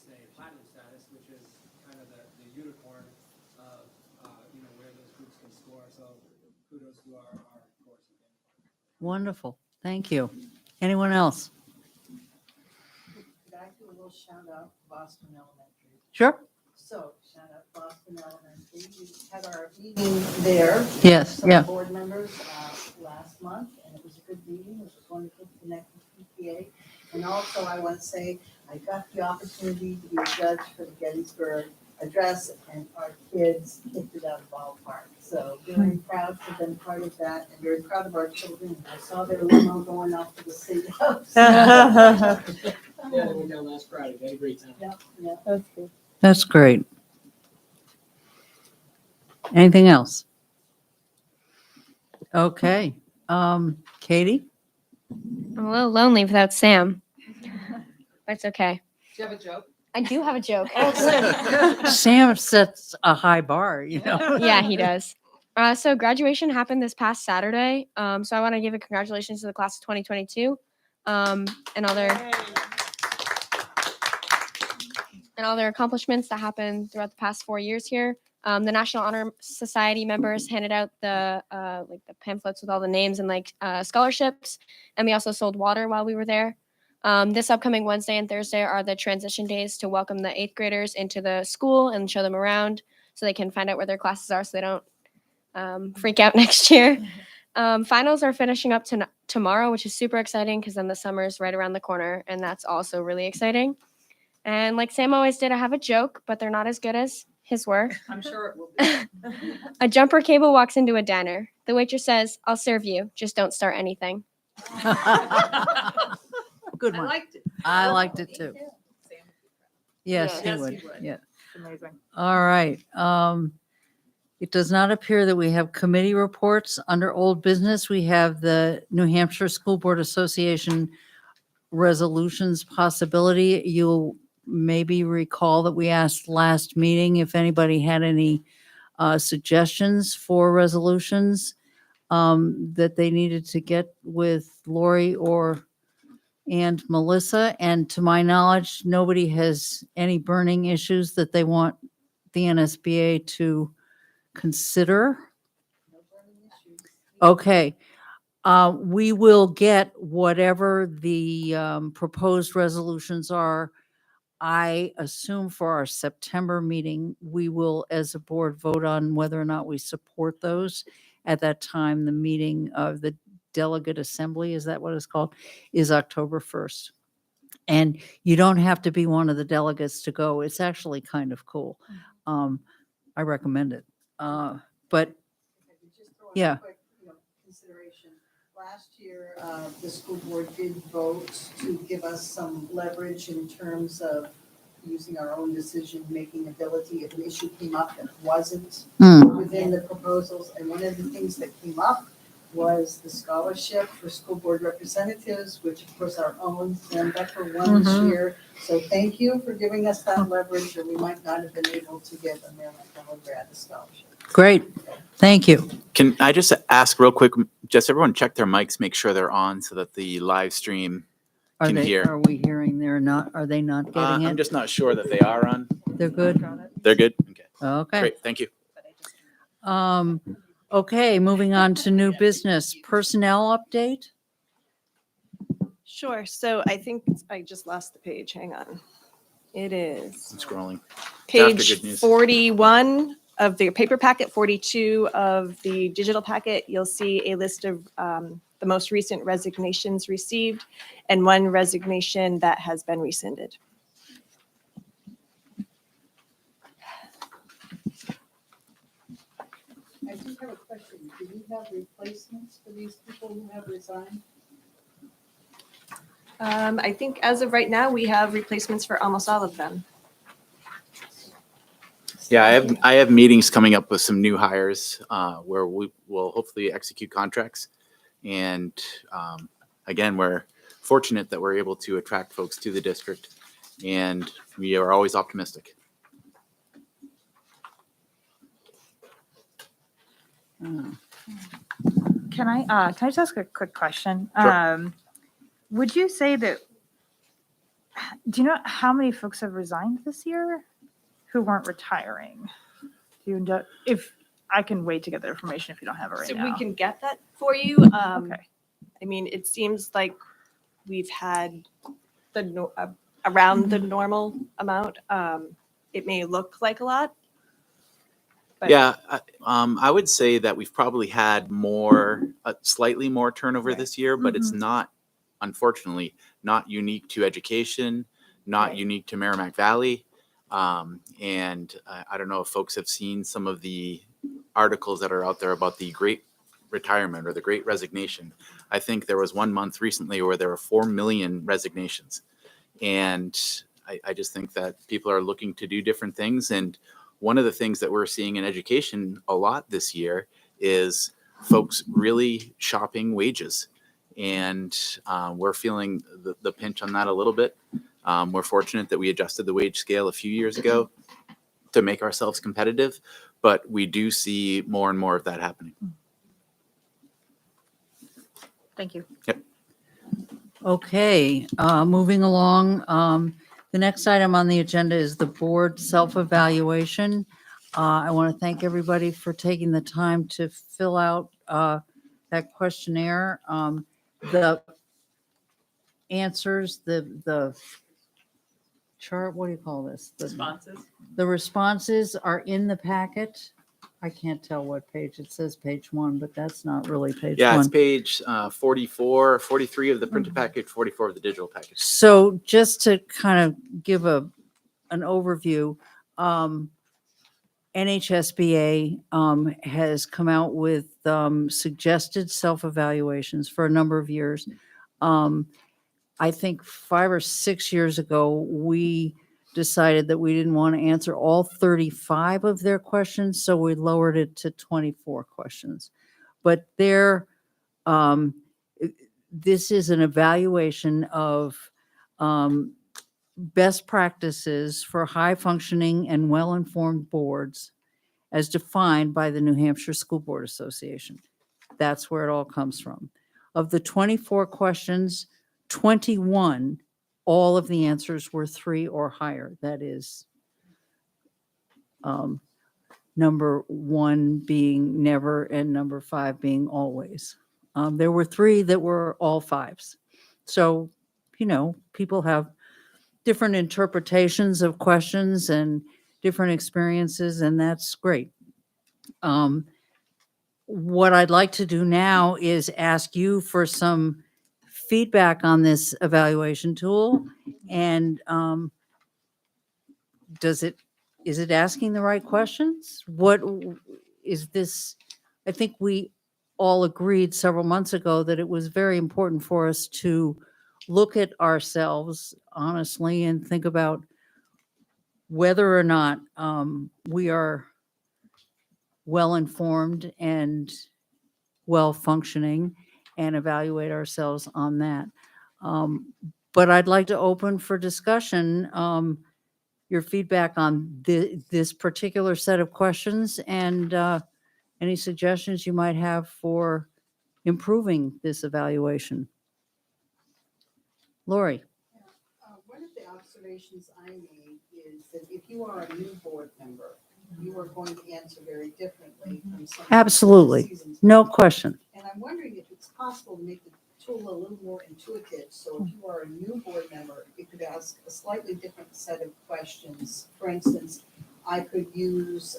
embraced a platinum status, which is kind of the unicorn of, where those groups can score. So kudos to our course again. Wonderful. Thank you. Anyone else? Could I do a little shout out to Boston Elementary? Sure. So, shout out Boston Elementary. We had our meeting there. Yes, Some yeah. board members last month, and it was a good meeting. It was wonderful to connect with PTA. And also, I want to say, I got the opportunity to be a judge for the Gettysburg Address, and our kids kicked it out of the ballpark. So, very proud to have been part of that, and very proud of our children. I saw their limo going off to the State House. Yeah, they went down last Friday. They had a great time. Yeah, yeah. That's good. That's great. Anything else? Okay. Katie? I'm a little lonely without Sam. But it's okay. Do you have a joke? I do have a joke. Sam sets a high bar, Yeah, he does. So graduation happened this past Saturday. So I want to give a congratulations to the class of 2022 and all their accomplishments that happened throughout the past 4 years here. The National Honor Society members handed out the the pamphlets with all the names and scholarships, and we also sold water while we were there. This upcoming Wednesday and Thursday are the transition days to welcome the 8th graders into the school and show them around so they can find out where their classes are so they don't freak out next year. Finals are finishing up tomorrow, which is super exciting because then the summer is right around the corner, and that's also really exciting. And like Sam always did, I have a joke, but they're not as good as his were. I'm sure it will be. A jumper cable walks into a diner. The waitress says, "I'll serve you, just don't start anything." Good I one. liked it. I liked it too. Sam. Yes, Yes, he would. he would. Yeah. Amazing. All right. It does not appear that we have committee reports. Under old business, we have the New Hampshire School Board Association resolutions possibility. You'll maybe recall that we asked last meeting if anybody had any suggestions for resolutions that they needed to get with Lori and Melissa. And to my knowledge, nobody has any burning issues that they want the NSBA to consider. Okay. We will get whatever the proposed resolutions are. I assume for our September meeting, we will, as a board, vote on whether or not we support those. At that time, the meeting of the delegate assembly, is that what it's called, is October 1st. And you don't have to be one of the delegates to go. It's actually kind of cool. I recommend it. But Just throw in Yeah. a quick, consideration. Last year, the school board did vote to give us some leverage in terms of using our own decision-making ability if an issue came up that wasn't within the proposals. And one of the things that came up was the scholarship for school board representatives, which of course our own Sam Becker won this year. So thank you for giving us that leverage, or we might not have been able to get a Maryland fellow grad a scholarship. great. Thank you. Can I just ask real quick, just everyone check their mics, make sure they're on so that the live stream can hear. Are we hearing they're not, are they not getting I'm it? just not sure that they are on. They're good? They're good? Okay, Okay. great, thank you. Okay, moving on to new business. Personnel update? Sure. So I think I just lost the page. Hang on. It is I'm scrolling. page good news. 41 of the paper packet, 42 of the digital packet. You'll see a list of the most recent resignations received and one resignation that has been rescinded. I do have a question. Do we have replacements for these people who have resigned? I think as of right now, we have replacements for almost all of them. Yeah, I have meetings coming up with some new hires where we will hopefully execute contracts. And again, we're fortunate that we're able to attract folks to the district, and we are always optimistic. Can I just ask a quick question? Sure. Would you say that Do you know how many folks have resigned this year who weren't retiring? Do you know, if I can wait to get the information if you don't have it right So now? we can get that for you. Okay. I mean, it seems like we've had around the normal amount. It may look like a lot. But- Yeah, I would say that we've probably had slightly more turnover Right. this year, but it's not, unfortunately, not unique to education, not Right. unique to Merrimack Valley. And I don't know if folks have seen some of the articles that are out there about the Great Retirement or the Great Resignation. I think there was one month recently where there were 4 million resignations. And I just think that people are looking to do different things. And one of the things that we're seeing in education a lot this year is folks really shopping wages. And we're feeling the pinch on that a little bit. We're fortunate that we adjusted the wage scale a few years ago to make ourselves competitive, but we do see more and more of that happening. Thank you. Okay, moving along. The next item on the agenda is the board self-evaluation. I want to thank everybody for taking the time to fill out that questionnaire. The answers, the chart, what do you call this? The responses are in the packet. I can't tell what page. It says page 1, but that's not really page 1. Yeah, it's page 44, 43 of the printed package, 44 of the digital package. So just to kind of give an overview, NHSBA has come out with suggested self-evaluations for a number of years. I think 5 or 6 years ago, we decided that we didn't want to answer all 35 of their questions, so we lowered it to 24 questions. But this is an evaluation of best practices for high-functioning and well-informed boards as defined by the New Hampshire School Board Association. That's where it all comes from. Of the 24 questions, 21, all of the answers were 3 or higher. That is number 1 being never and number 5 being always. There were 3 that were all 5s. So, people have different interpretations of questions and different experiences, and that's great. What I'd like to do now is ask you for some feedback on this evaluation tool, and is it asking the right questions? What is this? I think we all agreed several months ago that it was very important for us to look at ourselves honestly and think about whether or not we are well-informed and well-functioning, and evaluate ourselves on that. But I'd like to open for discussion, your feedback on this particular set of questions and any suggestions you might have for improving this evaluation. Lori? One of the observations I made is that if you are a new board member, you are going to answer very differently from some. Absolutely. seasoned No members. question. And I'm wondering if it's possible to make the tool a little more intuitive. So if you are a new board member, you could ask a slightly different set of questions. For instance, I could use,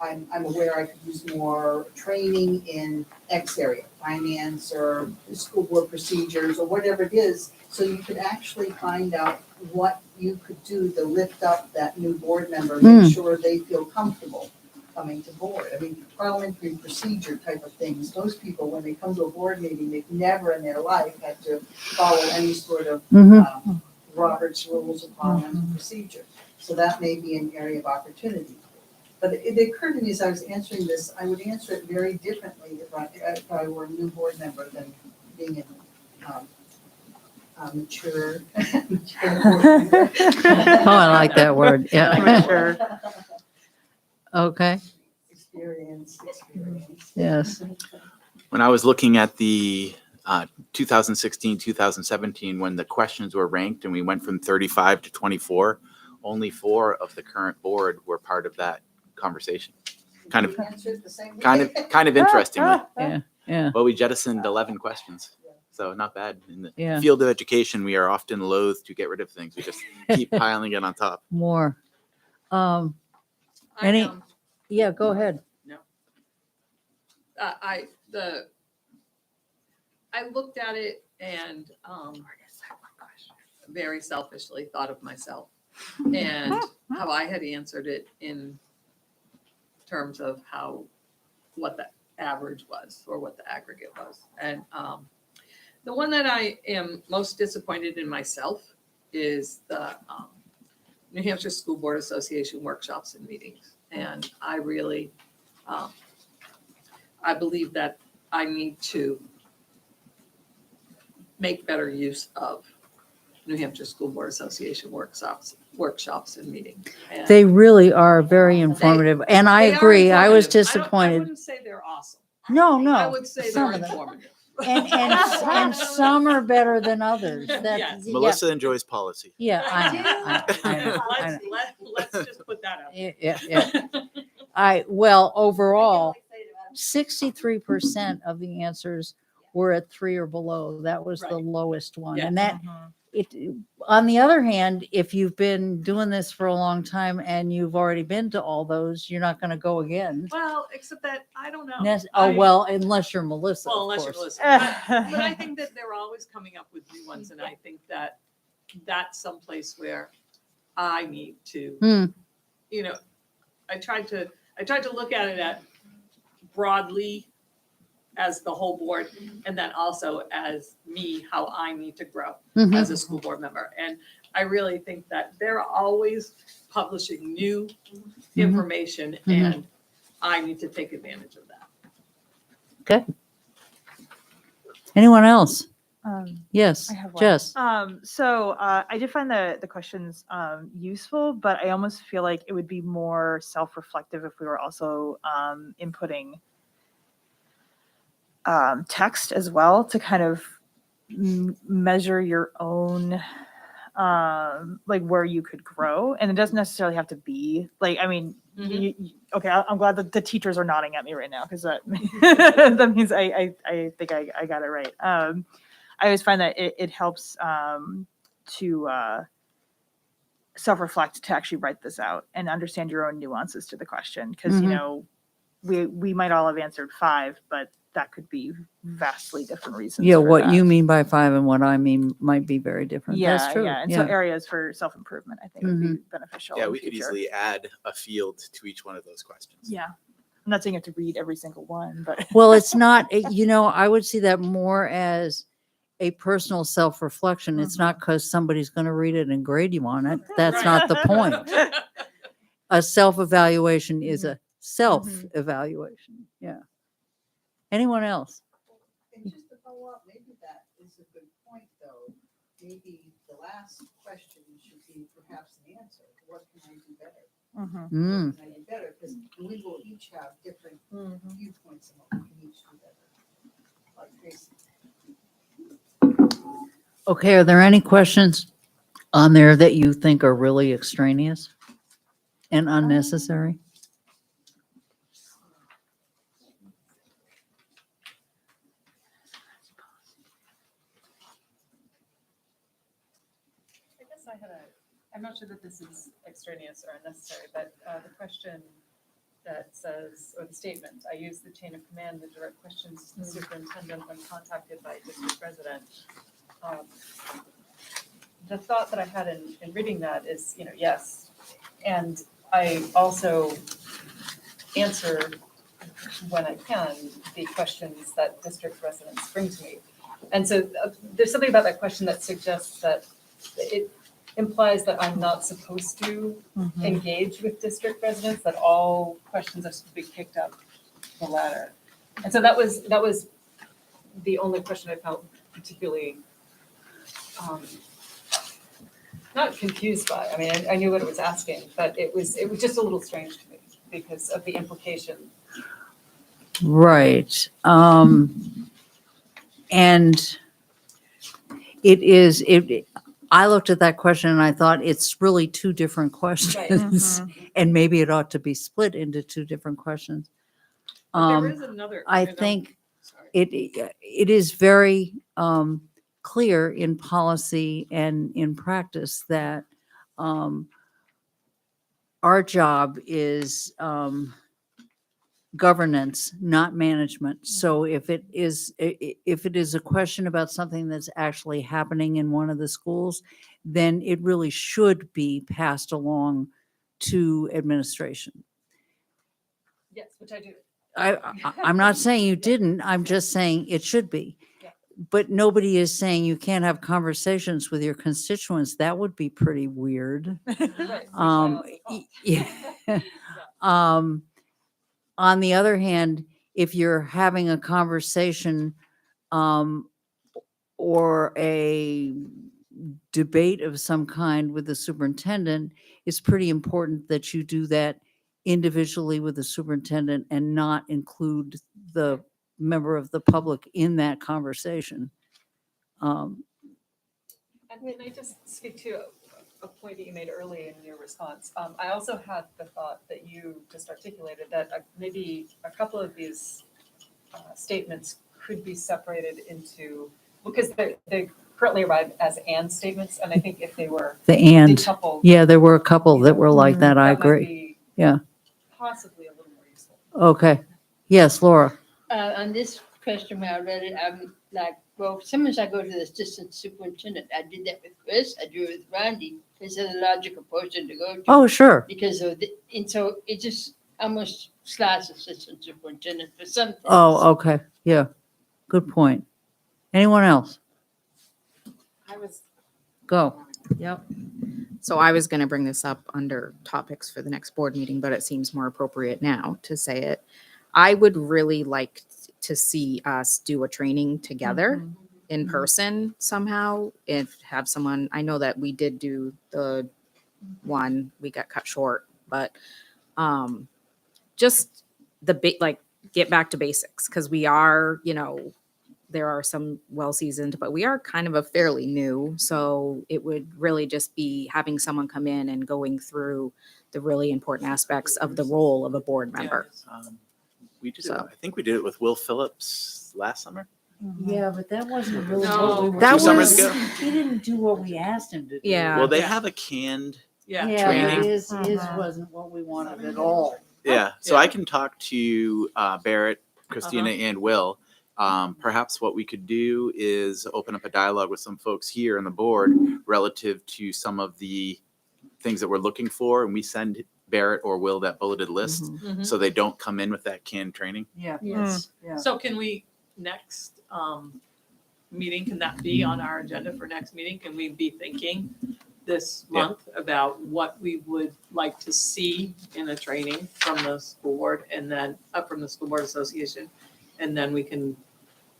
I'm aware I could use more training in X area, finance or school board procedures or whatever it is. So you could actually find out what you could do to lift up that new board member, make sure they feel comfortable coming to board. I mean, parliamentary procedure type of things. Most people, when they come to a board meeting, they've never in their life had to follow any sort of Robert's Rules of Parliamentary Procedure. So that may be an area of opportunity. But it occurred to me as I was answering this, I would answer it very differently if I were a new board member than being a mature board member. Oh, I like that word. Yeah. Mature. Okay. Experience. Yes. When I was looking at the 2016, 2017, when the questions were ranked and we went from 35 to 24, only 4 of the current board were part of that conversation. Kind of, We answered the same way. kind of interestingly. Yeah, yeah. Well, we jettisoned 11 questions, so not bad. In the Yeah. field of education, we are often loath to get rid of things. We just keep piling it on top. More. I, Any- Yeah, go ahead. I looked at it and very selfishly thought of myself and how I had answered it in terms of what the average was or what the aggregate was. And the one that I am most disappointed in myself is the New Hampshire School Board Association workshops and meetings. And I really, I believe that I need to make better use of New Hampshire School Board Association workshops and meetings. And They really are very informative, and I they are agree. I was informative. I disappointed. wouldn't say they're awesome. No, I no. would say some they're of them. informative. And some are better than others. That, Yes. yeah, Melissa enjoys policy. yeah, I know, I know, I know. Let's just put that out. Yeah. Well, overall, 63% of the answers were at 3 or below. That was the Right. lowest one. Yeah. And that, on the other hand, if you've been doing this for a long time and you've already been to all those, you're not going to go again. Well, except that, I don't know. Well, unless you're Melissa, Well, of unless you're course. Melissa. But I think that they're always coming up with new ones, and I think that that's someplace where I need to, Hmm. you know, I tried to look at it at broadly as the whole board, and then also as me, how I need to grow Mhm. as a school board member. And I really think that they're always publishing new information, Mhm. and I need to take advantage of that. Okay. Anyone else? Um, Yes, I have one. Jess. So I did find the questions useful, but I almost feel like it would be more self-reflective if we were also inputting text as well to kind of measure your own like where you could grow, and it doesn't necessarily have to be like, I mean, okay, I'm glad that the teachers are nodding at me right now, because that that means I think I got it right. I always find that it helps to self-reflect, to actually write this out and understand your own nuances to the question, because you Mhm. know we might all have answered 5, but that could be vastly different reasons. Yeah, for what that. you mean by 5 and what I mean might be very different. Yeah, That's true. yeah, and so areas for self-improvement, I think, would be beneficial. Yeah, in we could future. easily add a field to each one of those questions. Yeah, I'm not saying you have to read every single one, but Well, it's not, I would see that more as a personal self-reflection. It's not because somebody's going to read it and grade you on it. That's not the point. A self-evaluation is a self-evaluation. Yeah. Anyone else? And just to follow up, maybe that is a good point, though. Maybe the last question should be perhaps an answer. What can I do better? Mm. What can I do better? Because we will each have different viewpoints on what we can each do better. Like Tracy. Okay, are there any questions on there that you think are really extraneous and unnecessary? I guess I'm not sure that this is extraneous or unnecessary, but the question that says, or the statement, I use the chain of command to direct questions to the superintendent when contacted by a district resident. The thought that I had in reading that is, yes, and I also answer when I can the questions that district residents bring to me. And so there's something about that question that suggests that it implies that I'm not supposed to engage with district residents, that all questions are supposed to be kicked up the ladder. And so that was the only question I felt particularly not confused by. I mean, I knew what it was asking, but it was just a little strange to me because of the implication. Right. And I looked at that question and I thought it's really two different questions. And maybe it ought to be split into two different questions. But there is another. I and I'm think sorry. it is very clear in policy and in practice that our job is governance, not management. So if it is a question about something that's actually happening in one of the schools, then it really should be passed along to administration. Yes, which I do. I'm not saying you didn't, I'm just saying it should be. Yeah. But nobody is saying you can't have conversations with your constituents. That would be pretty weird. Right, Um, yeah. yeah. On the other hand, if you're having a conversation or a debate of some kind with the superintendent, it's pretty important that you do that individually with the superintendent and not include the member of the public in that conversation. And can I just speak to a point that you made early in your response? I also had the thought that you just articulated that maybe a couple of these statements could be separated into, because they currently arrive as and statements, and I think if they were The and, decoupled. yeah, there were a couple that were like that, I that might agree. be Yeah. Possibly a little more useful. Okay. Yes, Laura. On this question, when I read it, I'm like, well, sometimes I go to the assistant superintendent. I did that with Chris. I do it with Randy. It's a logical person to go to. Oh, sure. Because of and so it just almost slash assistant superintendent for some things. Oh, okay. Yeah. Good point. Anyone else? I was, Go. Yep. so I was going to bring this up under topics for the next board meeting, but it seems more appropriate now to say it. I would really like to see us do a training together in person somehow. If have someone, I know that we did do the one, we got cut short, but just like get back to basics, because we are, there are some well-seasoned, but we are kind of a fairly new. So it would really just be having someone come in and going through the really important aspects of the role of a board member. We did So- it. I think we did it with Will Phillips last summer. Yeah, but that wasn't really No. what we were. That Two summers was- ago. He didn't do what we asked him to do. Yeah. Well, they have a canned. Yeah. Yeah, training. but his wasn't what we wanted at all. Yeah. So Yeah. I can talk to Barrett, Christina, and Will. Perhaps what we could do is open up a dialogue with some folks here on the board relative to some of the things that we're looking for, and we send Barrett or Will that bulleted list Mhm. so they don't come in with that canned training. Yeah. Yes. Yeah. So can we, next meeting, can that be on our agenda for next meeting? Can we be thinking this Yeah. month about what we would like to see in a training from the school board and then from the School Board Association? And then we can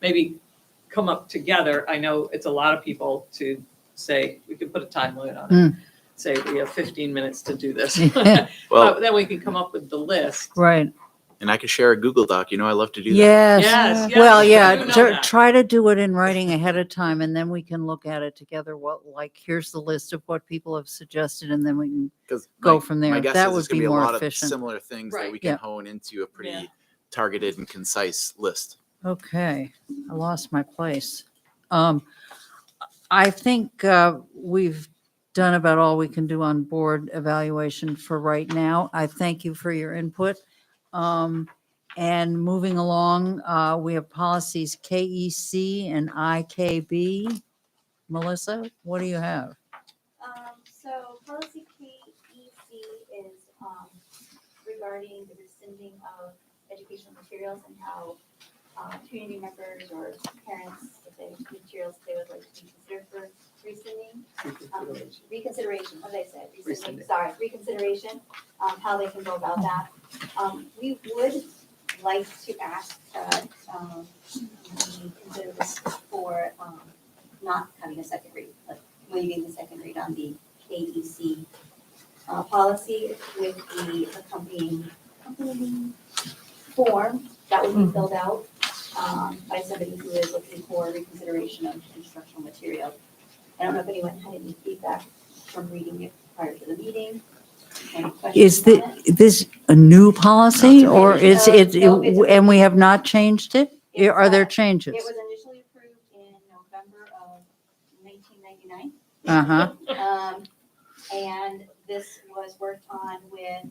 maybe come up together. I know it's a lot of people to say, we could put a time limit on it. Say we have 15 minutes to do this. Well, But then we can come up with the list. Right. and I could share a Google Doc. I love to do that. Yes. Yes, yes, Well, I yeah, do know that. try to do it in writing ahead of time and then we can look at it together. Here's the list of what people have suggested and then we can Because go from there. My guess That is would it's going to be be a more lot efficient. of similar things that Right. we can Yeah. hone into a pretty Yeah. targeted and concise list. Okay, I lost my place. I think we've done about all we can do on board evaluation for right now. I thank you for your input. And moving along, we have policies KEC and IKB. Melissa, what do you have? So policy KEC is regarding the rescinding of educational materials and how community members or parents, if they have materials they would like to be considered for rescinding. Reconsideration, what did I say? Rescinding. Sorry, reconsideration, how they can go about that. We would like to ask that we consider this for not having a second read, like waiving the second read on the KEC policy with the accompanying form that would be filled out by somebody who is looking for reconsideration of instructional material. I don't know if anyone had any feedback from reading it prior to the meeting. Any Is questions on it? this a new policy or is it, No, it's a- and we have not changed it? It's, Are there It changes? was initially approved in November of 1999. Uh-huh. And this was worked on with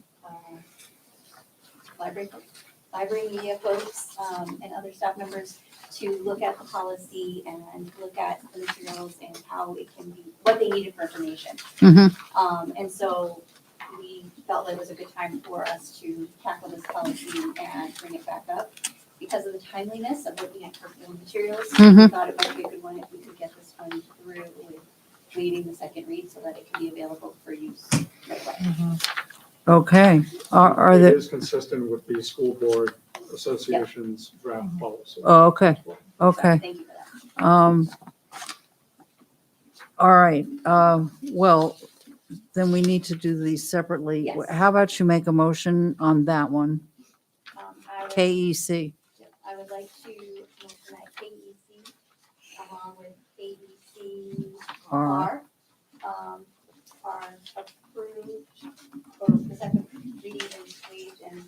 library media folks and other staff members to look at the policy and look at the materials and how it can be, what they needed for information. Mhm. And so we felt that it was a good time for us to tackle this policy and bring it back up. Because of the timeliness of looking at curriculum materials, we Mhm. thought it might be a good one if we could get this one through with waiting the second read so that it can be available for use right away. Okay. Are It there, is consistent with the school board association's draft policy. oh, okay, So okay. thank you for that. All right, well, then we need to do these separately. Yes. How about you make a motion on that one? I would- KEC. I would like to mention that KEC along with KEC-R are approved for the second reading and wage and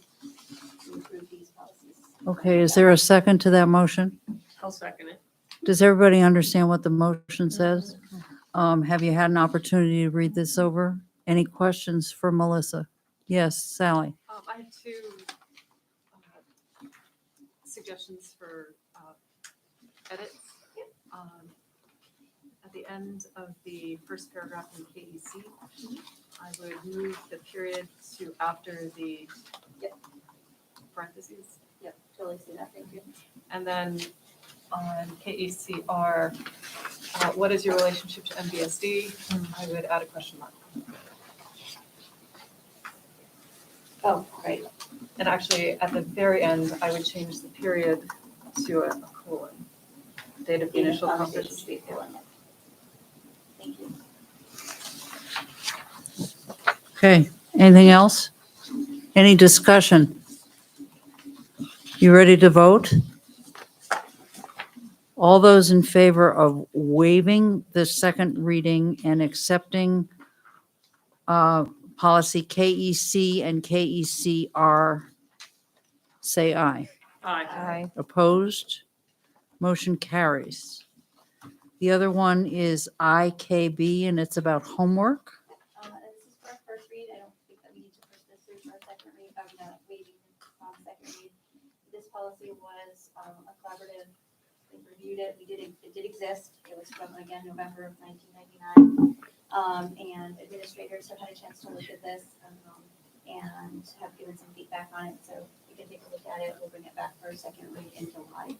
to approve these policies. Okay, is there a second to that motion? I'll second it. Does everybody understand what the motion says? Have you had an opportunity to read this over? Any questions for Melissa? Yes, Sally? I have two suggestions for edits. At the end of the first paragraph in KEC, I would move the period to after the parentheses. Yep, totally see that, thank you. And then on KECR, what is your relationship to MBSD? I would add a question mark. Oh, great. And actually, at the very end, I would change the period to a colon. Date of the initial Conversation conversation. should be full in it. Thank you. Okay, anything else? Any discussion? You ready to vote? All those in favor of waiving the second reading and accepting policy KEC and KECR, say aye. Aye. Opposed? Motion carries. The other one is IKB, and it's about homework. This is for our first read. I don't think that we need to push this through for a second read. I'm not waiting second read. This policy was a collaborative. We reviewed it. It did exist. It was from, again, November of 1999. And administrators have had a chance to look at this and have given some feedback on it. So we can take a look at it. We'll bring it back for a second read in July.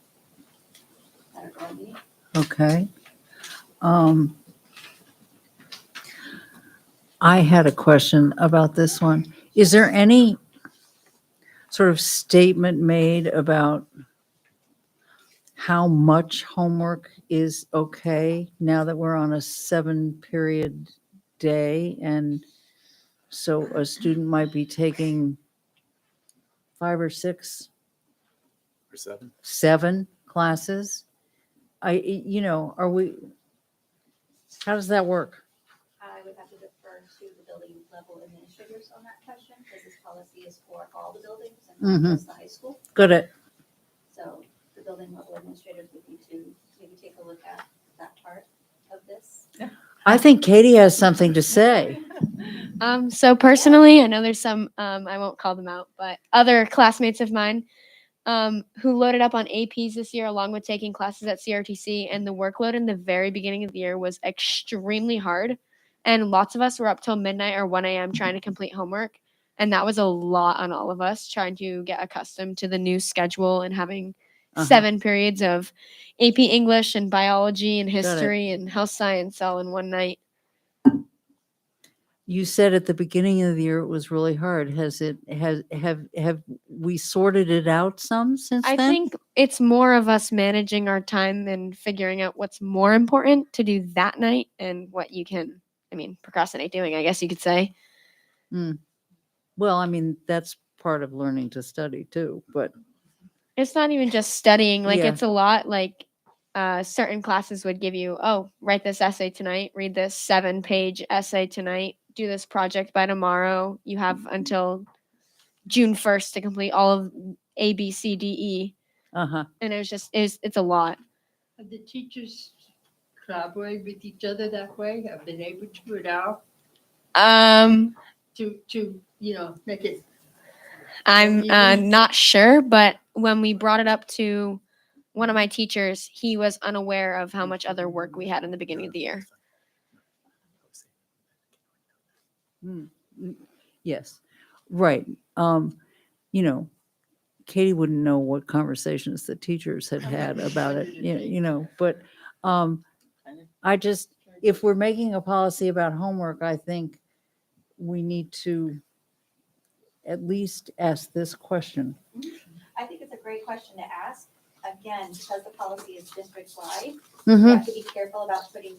At our board meeting. Okay. I had a question about this one. Is there any sort of statement made about how much homework is okay now that we're on a 7-period day? And so a student might be taking 5 or 6, Or 7? 7 classes. Are we, how does that work? I would have to defer to the building level administrators on that question, because this policy is for all the buildings and not just the high school. Good at, So the building level administrators would need to maybe take a look at that part of this. I think Katie has something to say. So personally, I know there's some, I won't call them out, but other classmates of mine who loaded up on APs this year along with taking classes at CRTC, and the workload in the very beginning of the year was extremely hard. And lots of us were up till midnight or 1 a.m. trying to complete homework. And that was a lot on all of us trying to get accustomed to the new schedule and having 7 periods of AP English and biology and history and health science all in one night. You said at the beginning of the year it was really hard. Have we sorted it out some since I then? think it's more of us managing our time and figuring out what's more important to do that night and what you can, procrastinate doing, I guess you could say. Well, I mean, that's part of learning to study too, but It's not even just studying, like Yeah. it's a lot like certain classes would give you, oh, write this essay tonight, read this 7-page essay tonight, do this project by tomorrow. You have until June 1st to complete all of A, B, C, D, E. Uh-huh. And it's a lot. Have the teachers collaborate with each other that way? Have been able to it out to make it I'm even? not sure, but when we brought it up to one of my teachers, he was unaware of how much other work we had in the beginning of the year. Yes, right. You know, Katie wouldn't know what conversations the teachers had had about it, but I just, if we're making a policy about homework, I think we need to at least ask this question. I think it's a great question to ask. Again, because the policy is district-wide, Mhm. we have to be careful about putting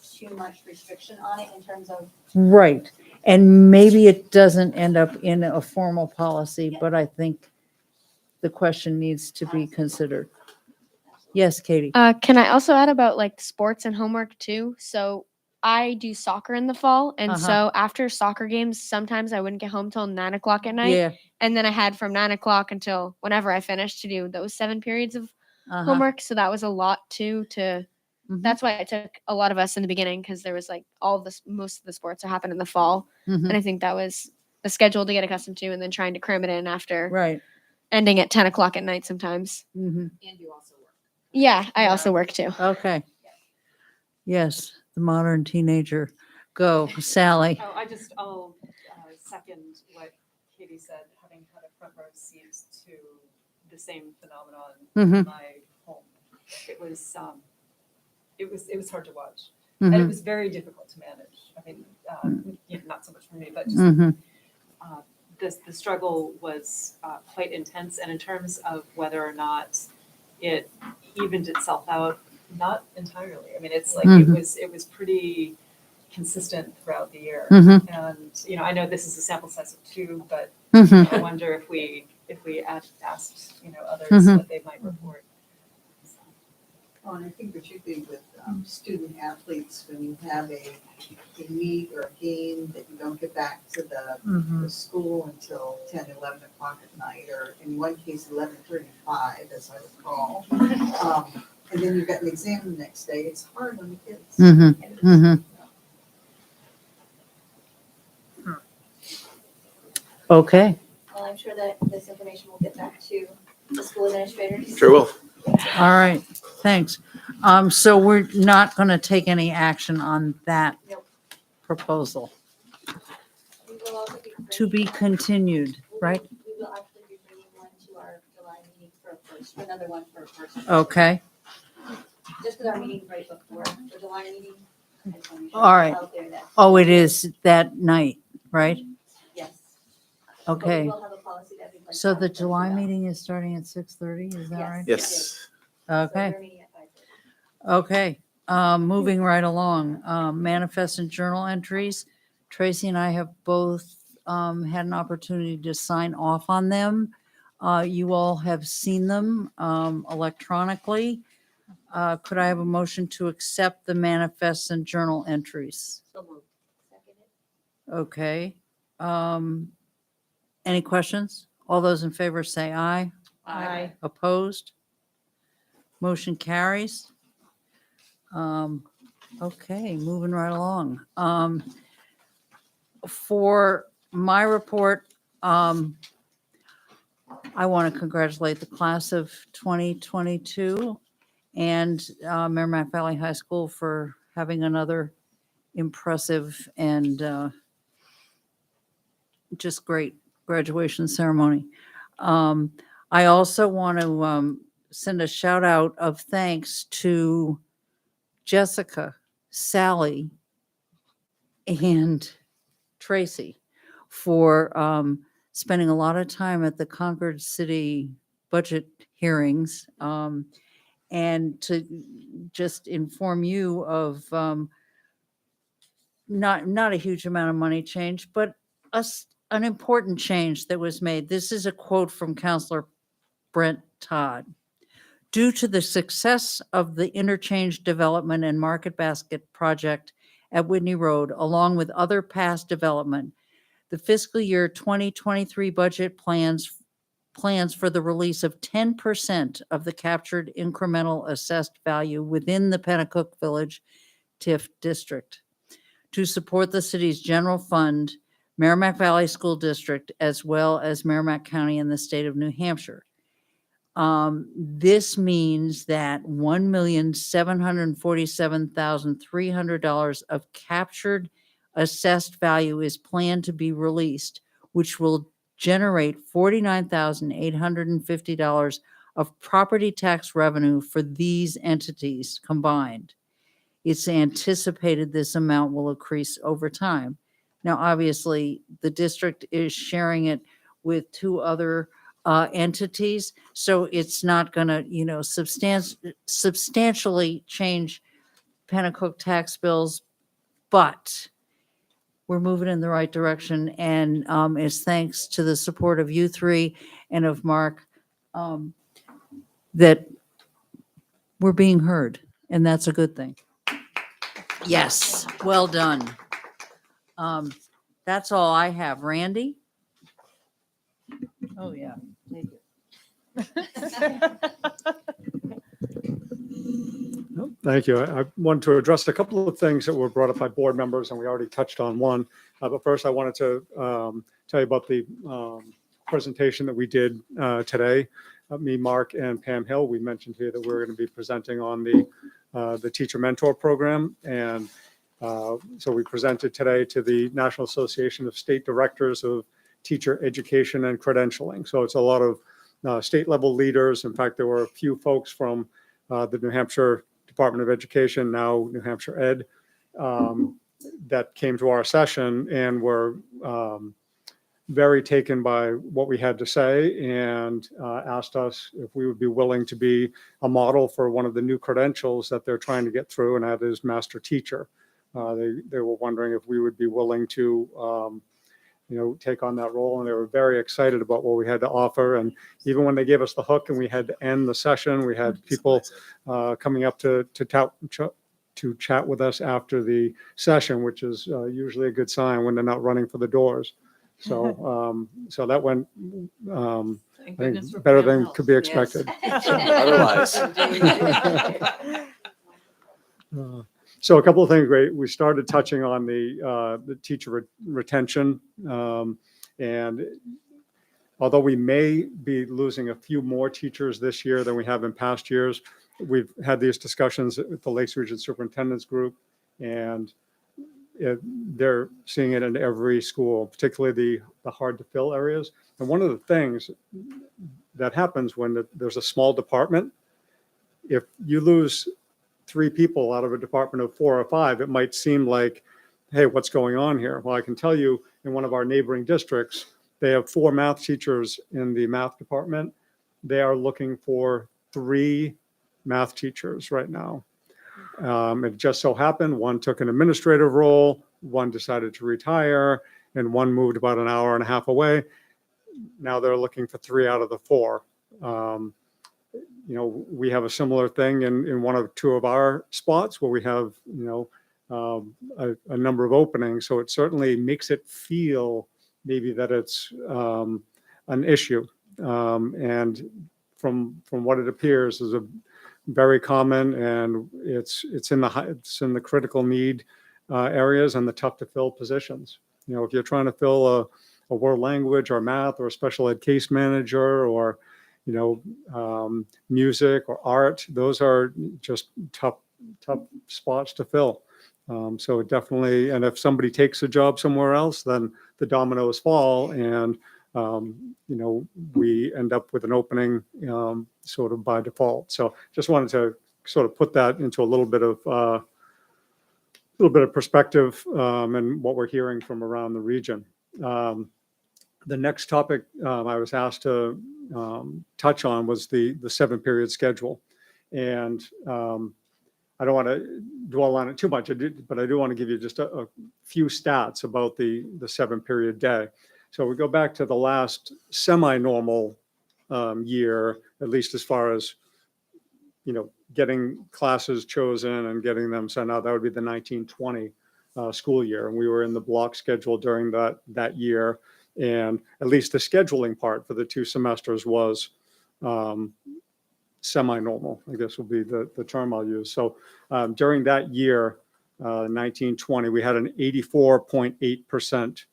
too much restriction on it in terms of, Right. And maybe it doesn't end up in a formal policy, Yeah. but I think the question needs to be considered. Yes, Katie. Can I also add about like sports and homework too? So I do soccer in the fall, and Uh-huh. so after soccer games, sometimes I wouldn't get home till 9 o'clock at night, Yeah. and then I had from 9 o'clock until whenever I finished to do those 7 periods of Uh-huh. homework. So that was a lot too. Mhm. That's why it took a lot of us in the beginning, because there was like all of this, most of the sports that happen in the fall, Mhm. and I think that was a schedule to get accustomed to, and then trying to cram it in after Right. ending at 10 o'clock at night sometimes. Mhm. And you also work. Yeah, I also work too. Okay. Yes, the modern teenager. Go, Sally. I'll second what Katie said, having had a front row seat to the same phenomenon in Mhm. my home. It was hard to watch. And it Mhm. was very difficult to manage. I mean, not so much for me, but just Mhm. the struggle was quite intense. And in terms of whether or not it evened itself out, not entirely. I mean, it's like Mhm. it was pretty consistent throughout the year. Mhm. And I know this is a sample size of 2, but Mhm. I wonder if we asked others Mhm. what they might report. Oh, and I think particularly with student athletes, when you have a meet or a game that you don't get back to the school until 10, 11 o'clock at night, or in one case, 11:35, as I recall. And then you've got an exam the next day, it's hard on the kids. Mhm. Mhm. Okay. well, I'm sure that this information will get back to the school administrators. Sure will. All right. Thanks. So we're not going to take any action on that Nope. proposal. We will also be To be bringing- continued, right? We will actually be bringing one to our July meeting for a first, another one for a first. Okay. Just because our meeting's right before the July meeting. I just wanna make sure All it's right. out there that- Oh, it is that night, right? Yes. But we Okay. will have a policy that we'd like So to the have July about. meeting is starting at 6:30, is that Yes. right? Yes. So Okay. we're meeting at 5:30. Okay. Moving right along, manifest and journal entries. Tracy and I have both had an opportunity to sign off on them. You all have seen them electronically. Could I have a motion to accept the manifests and journal entries? Second. Okay. Any questions? All those in favor say aye. Aye. Opposed? Motion carries. Okay, moving right along. For my report, I want to congratulate the class of 2022 and Merrimack Valley High School for having another impressive and just great graduation ceremony. I also want to send a shout out of thanks to Jessica, Sally, and Tracy for spending a lot of time at the Concord City budget hearings and to just inform you of not a huge amount of money change, but an important change that was made. This is a quote from Counselor Brent Todd. Due to the success of the interchange development and market basket project at Whitney Road, along with other past development, the fiscal year 2023 budget plans for the release of 10% of the captured incremental assessed value within the Pennacook Village TIF district to support the city's general fund, Merrimack Valley School District, as well as Merrimack County and the state of New Hampshire. This means that $1,747,300 of captured assessed value is planned to be released, which will generate $49,850 of property tax revenue for these entities combined. It's anticipated this amount will increase over time. Now, obviously, the district is sharing it with two other entities, so it's not going to, substantially change Pennacook tax bills, but we're moving in the right direction, and it's thanks to the support of you three and of Mark that we're being heard, and that's a good thing. Yes, well done. That's all I have. Randy? Oh, yeah. Take it. Thank you. I wanted to address a couple of things that were brought up by board members, and we already touched on one. But first, I wanted to tell you about the presentation that we did today. Me, Mark, and Pam Hill. We mentioned here that we're going to be presenting on the Teacher Mentor Program, and so we presented today to the National Association of State Directors of Teacher Education and Credentialing. So it's a lot of state level leaders. In fact, there were a few folks from the New Hampshire Department of Education, now New Hampshire Ed, that came to our session and were very taken by what we had to say and asked us if we would be willing to be a model for one of the new credentials that they're trying to get through, and that is Master Teacher. They were wondering if we would be willing to take on that role, and they were very excited about what we had to offer. And even when they gave us the hook and we had to end the session, we had people coming up to chat with us after the session, which is usually a good sign when they're not running for the doors. So so that went I think better than could be expected. Otherwise. So a couple of things. We started touching on the teacher retention, and although we may be losing a few more teachers this year than we have in past years, we've had these discussions with the Lakes Region Superintendents Group, and they're seeing it in every school, particularly the hard to fill areas. And one of the things that happens when there's a small department, if you lose 3 people out of a department of 4 or 5, it might seem like, hey, what's going on here? Well, I can tell you in one of our neighboring districts, they have 4 math teachers in the math department. They are looking for 3 math teachers right now. It just so happened one took an administrative role, one decided to retire, and one moved about an hour and a half away. Now they're looking for 3 out of the 4. We have a similar thing in one or 2 of our spots where we have, a number of openings. So it certainly makes it feel maybe that it's an issue. And from what it appears is a very common, and it's in the critical need areas and the tough to fill positions. If you're trying to fill a world language or math or a special ed case manager or music or art, those are just tough spots to fill. So it definitely, and if somebody takes a job somewhere else, then the dominoes fall, and we end up with an opening sort of by default. So just wanted to sort of put that into a little bit of perspective and what we're hearing from around the region. The next topic I was asked to touch on was the 7-period schedule, and I don't want to dwell on it too much, but I do want to give you just a few stats about the 7-period day. So we go back to the last semi-normal year, at least as far as, getting classes chosen and getting them sent out, that would be the 1920 school year. And we were in the block schedule during that year. And at least the scheduling part for the 2 semesters was semi-normal, I guess will be the term I'll use. So during that year, 1920, we had an 84.8%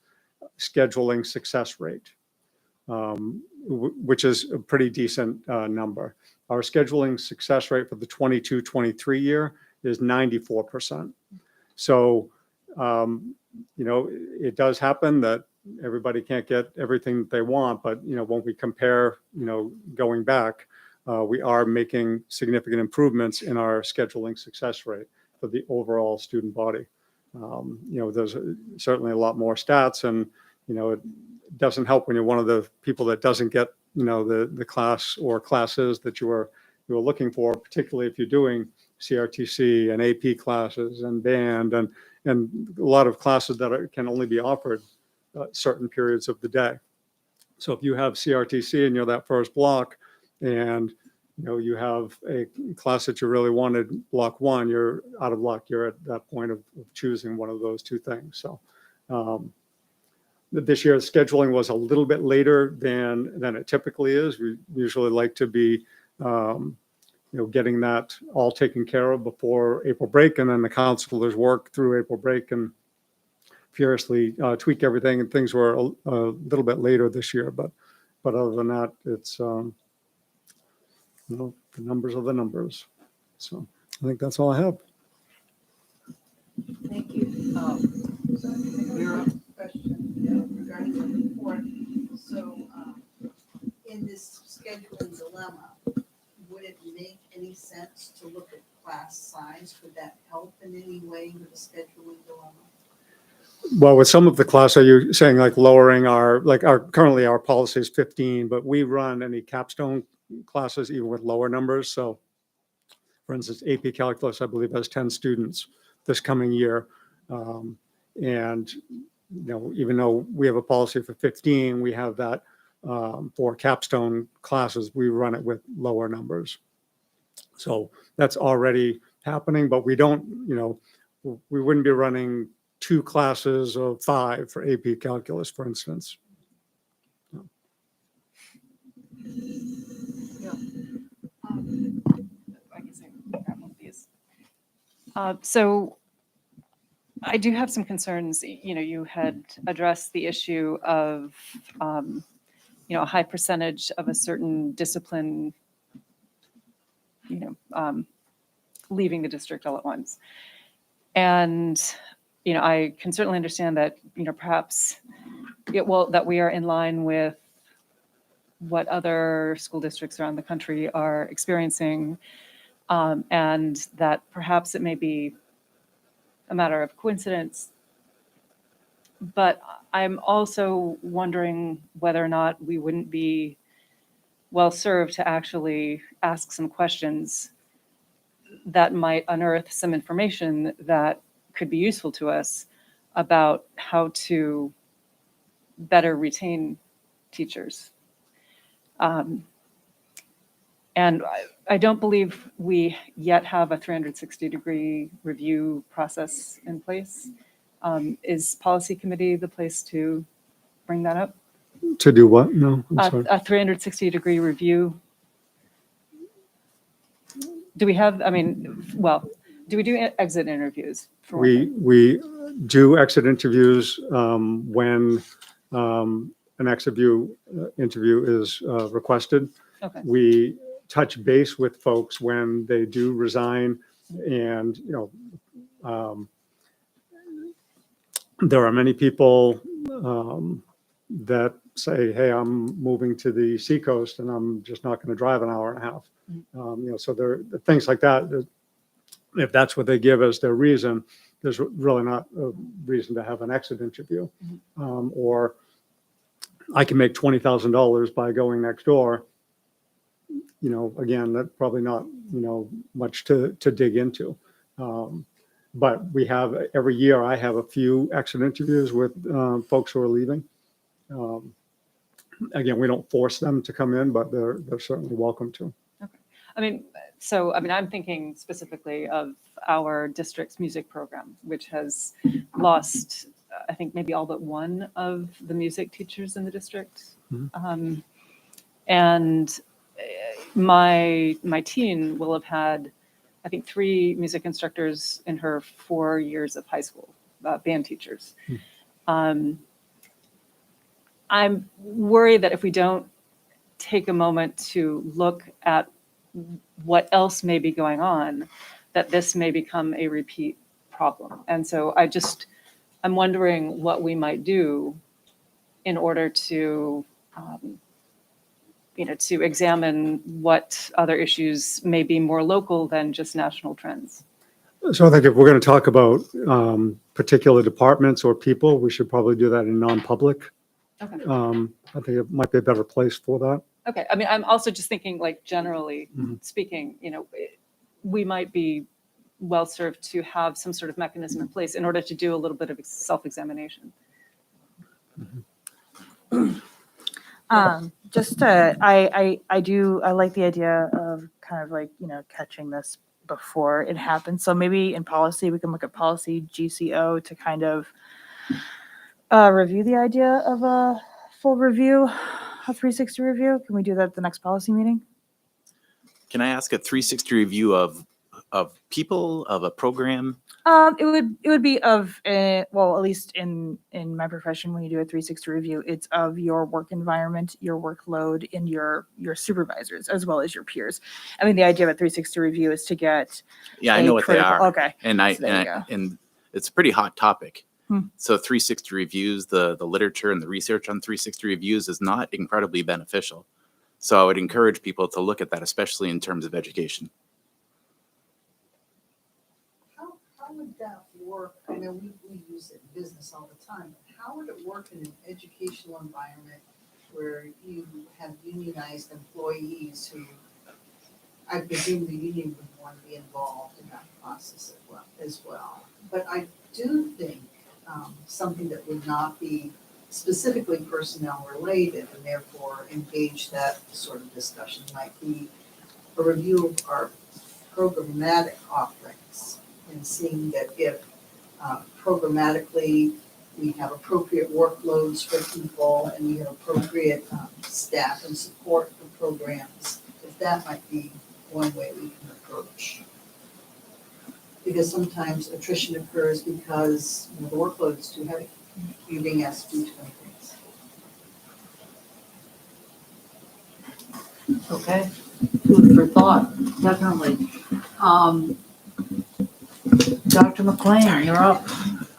scheduling success rate, which is a pretty decent number. Our scheduling success rate for the 22-23 year is 94%. So, it does happen that everybody can't get everything that they want, but, when we compare, going back, we are making significant improvements in our scheduling success rate for the overall student body. There's certainly a lot more stats, and, it doesn't help when you're one of the people that doesn't get, the class or classes that you were looking for, particularly if you're doing CRTC and AP classes and band and a lot of classes that can only be offered certain periods of the day. So if you have CRTC and you're that first block, and you have a class that you really wanted, block 1, you're out of luck. You're at that point of choosing one of those 2 things. So this year scheduling was a little bit later than it typically is. We usually like to be getting that all taken care of before April break, and then the counselors work through April break and furiously tweak everything, and things were a little bit later this year. But other than that, it's the numbers are the numbers. So I think that's all I have. Thank you. So I have a question regarding the report. So in this scheduling dilemma, would it make any sense to look at class size? Could that help in any way with the scheduling dilemma? Well, with some of the class, are you saying like lowering currently our policy is 15, but we run any capstone classes even with lower numbers. So for instance, AP Calculus, I believe, has 10 students this coming year. And, even though we have a policy for 15, we have that for capstone classes, we run it with lower numbers. So that's already happening, but we don't, we wouldn't be running 2 classes of 5 for AP Calculus, for instance. I guess I can grab one of these. So I do have some concerns. You had addressed the issue of, a high percentage of a certain discipline, leaving the district all at once. And, I can certainly understand that, perhaps that we are in line with what other school districts around the country are experiencing, and that perhaps it may be a matter of coincidence. But I'm also wondering whether or not we wouldn't be well served to actually ask some questions that might unearth some information that could be useful to us about how to better retain teachers. And I don't believe we yet have a 360-degree review process in place. Is policy committee the place to bring that up? To do what? No, I'm sorry. A 360-degree review. Do we have, do we do exit interviews? For one thing? We do exit interviews when an exit interview is requested. Okay. We touch base with folks when they do resign, and there are many people that say, hey, I'm moving to the seacoast and I'm just not going to drive an hour and a half. So there are things like that. If that's what they give as their reason, there's really not a reason to have an exit interview. Or I can make $20,000 by going next door. Again, that's probably not, much to dig into. But we have, every year I have a few exit interviews with folks who are leaving. Again, we don't force them to come in, but they're certainly welcome to. I mean, I'm thinking specifically of our district's music program, which has lost, I think, maybe all but one of the music teachers in the district. Mhm. And my teen will have had, I think, 3 music instructors in her 4 years of high school, band teachers. I'm worried that if we don't take a moment to look at what else may be going on, that this may become a repeat problem. And so I'm wondering what we might do in order to, to examine what other issues may be more local than just national trends. So I think if we're going to talk about particular departments or people, we should probably do that in non-public. Okay. I think it might be a better place for that. Okay. I mean, I'm also just thinking, like, generally Mhm. speaking, we might be well served to have some sort of mechanism in place in order to do a little bit of self-examination. I like the idea of kind of like, catching this before it happens. So maybe in policy, we can look at policy GCO to kind of review the idea of a full review, a 360 review. Can we do that at the next policy meeting? Can I ask a 360 review of people, of a program? It would be of, well, at least in my profession, when you do a 360 review, it's of your work environment, your workload, and your supervisors, as well as your peers. I mean, the idea of a 360 review is to get Yeah, I a know what they critical- are. Okay. And So there you go. and it's a pretty hot topic. Hmm. So 360 reviews, the literature and the research on 360 reviews is not incredibly beneficial. So I would encourage people to look at that, especially in terms of education. How would that work? I know we use it in business all the time. But how would it work in an educational environment where you have unionized employees who, I presume the union would want to be involved in that process as well. But I do think something that would not be specifically personnel related and therefore engage that sort of discussion might be a review of our programmatic offerings and seeing that if programmatically we have appropriate workloads for people and we have appropriate staff and support for programs, if that might be one way we can approach. Because sometimes attrition occurs because the workload is too heavy. You're being asked to do too many things. Okay, food for thought, definitely. Dr. McLean, you're up.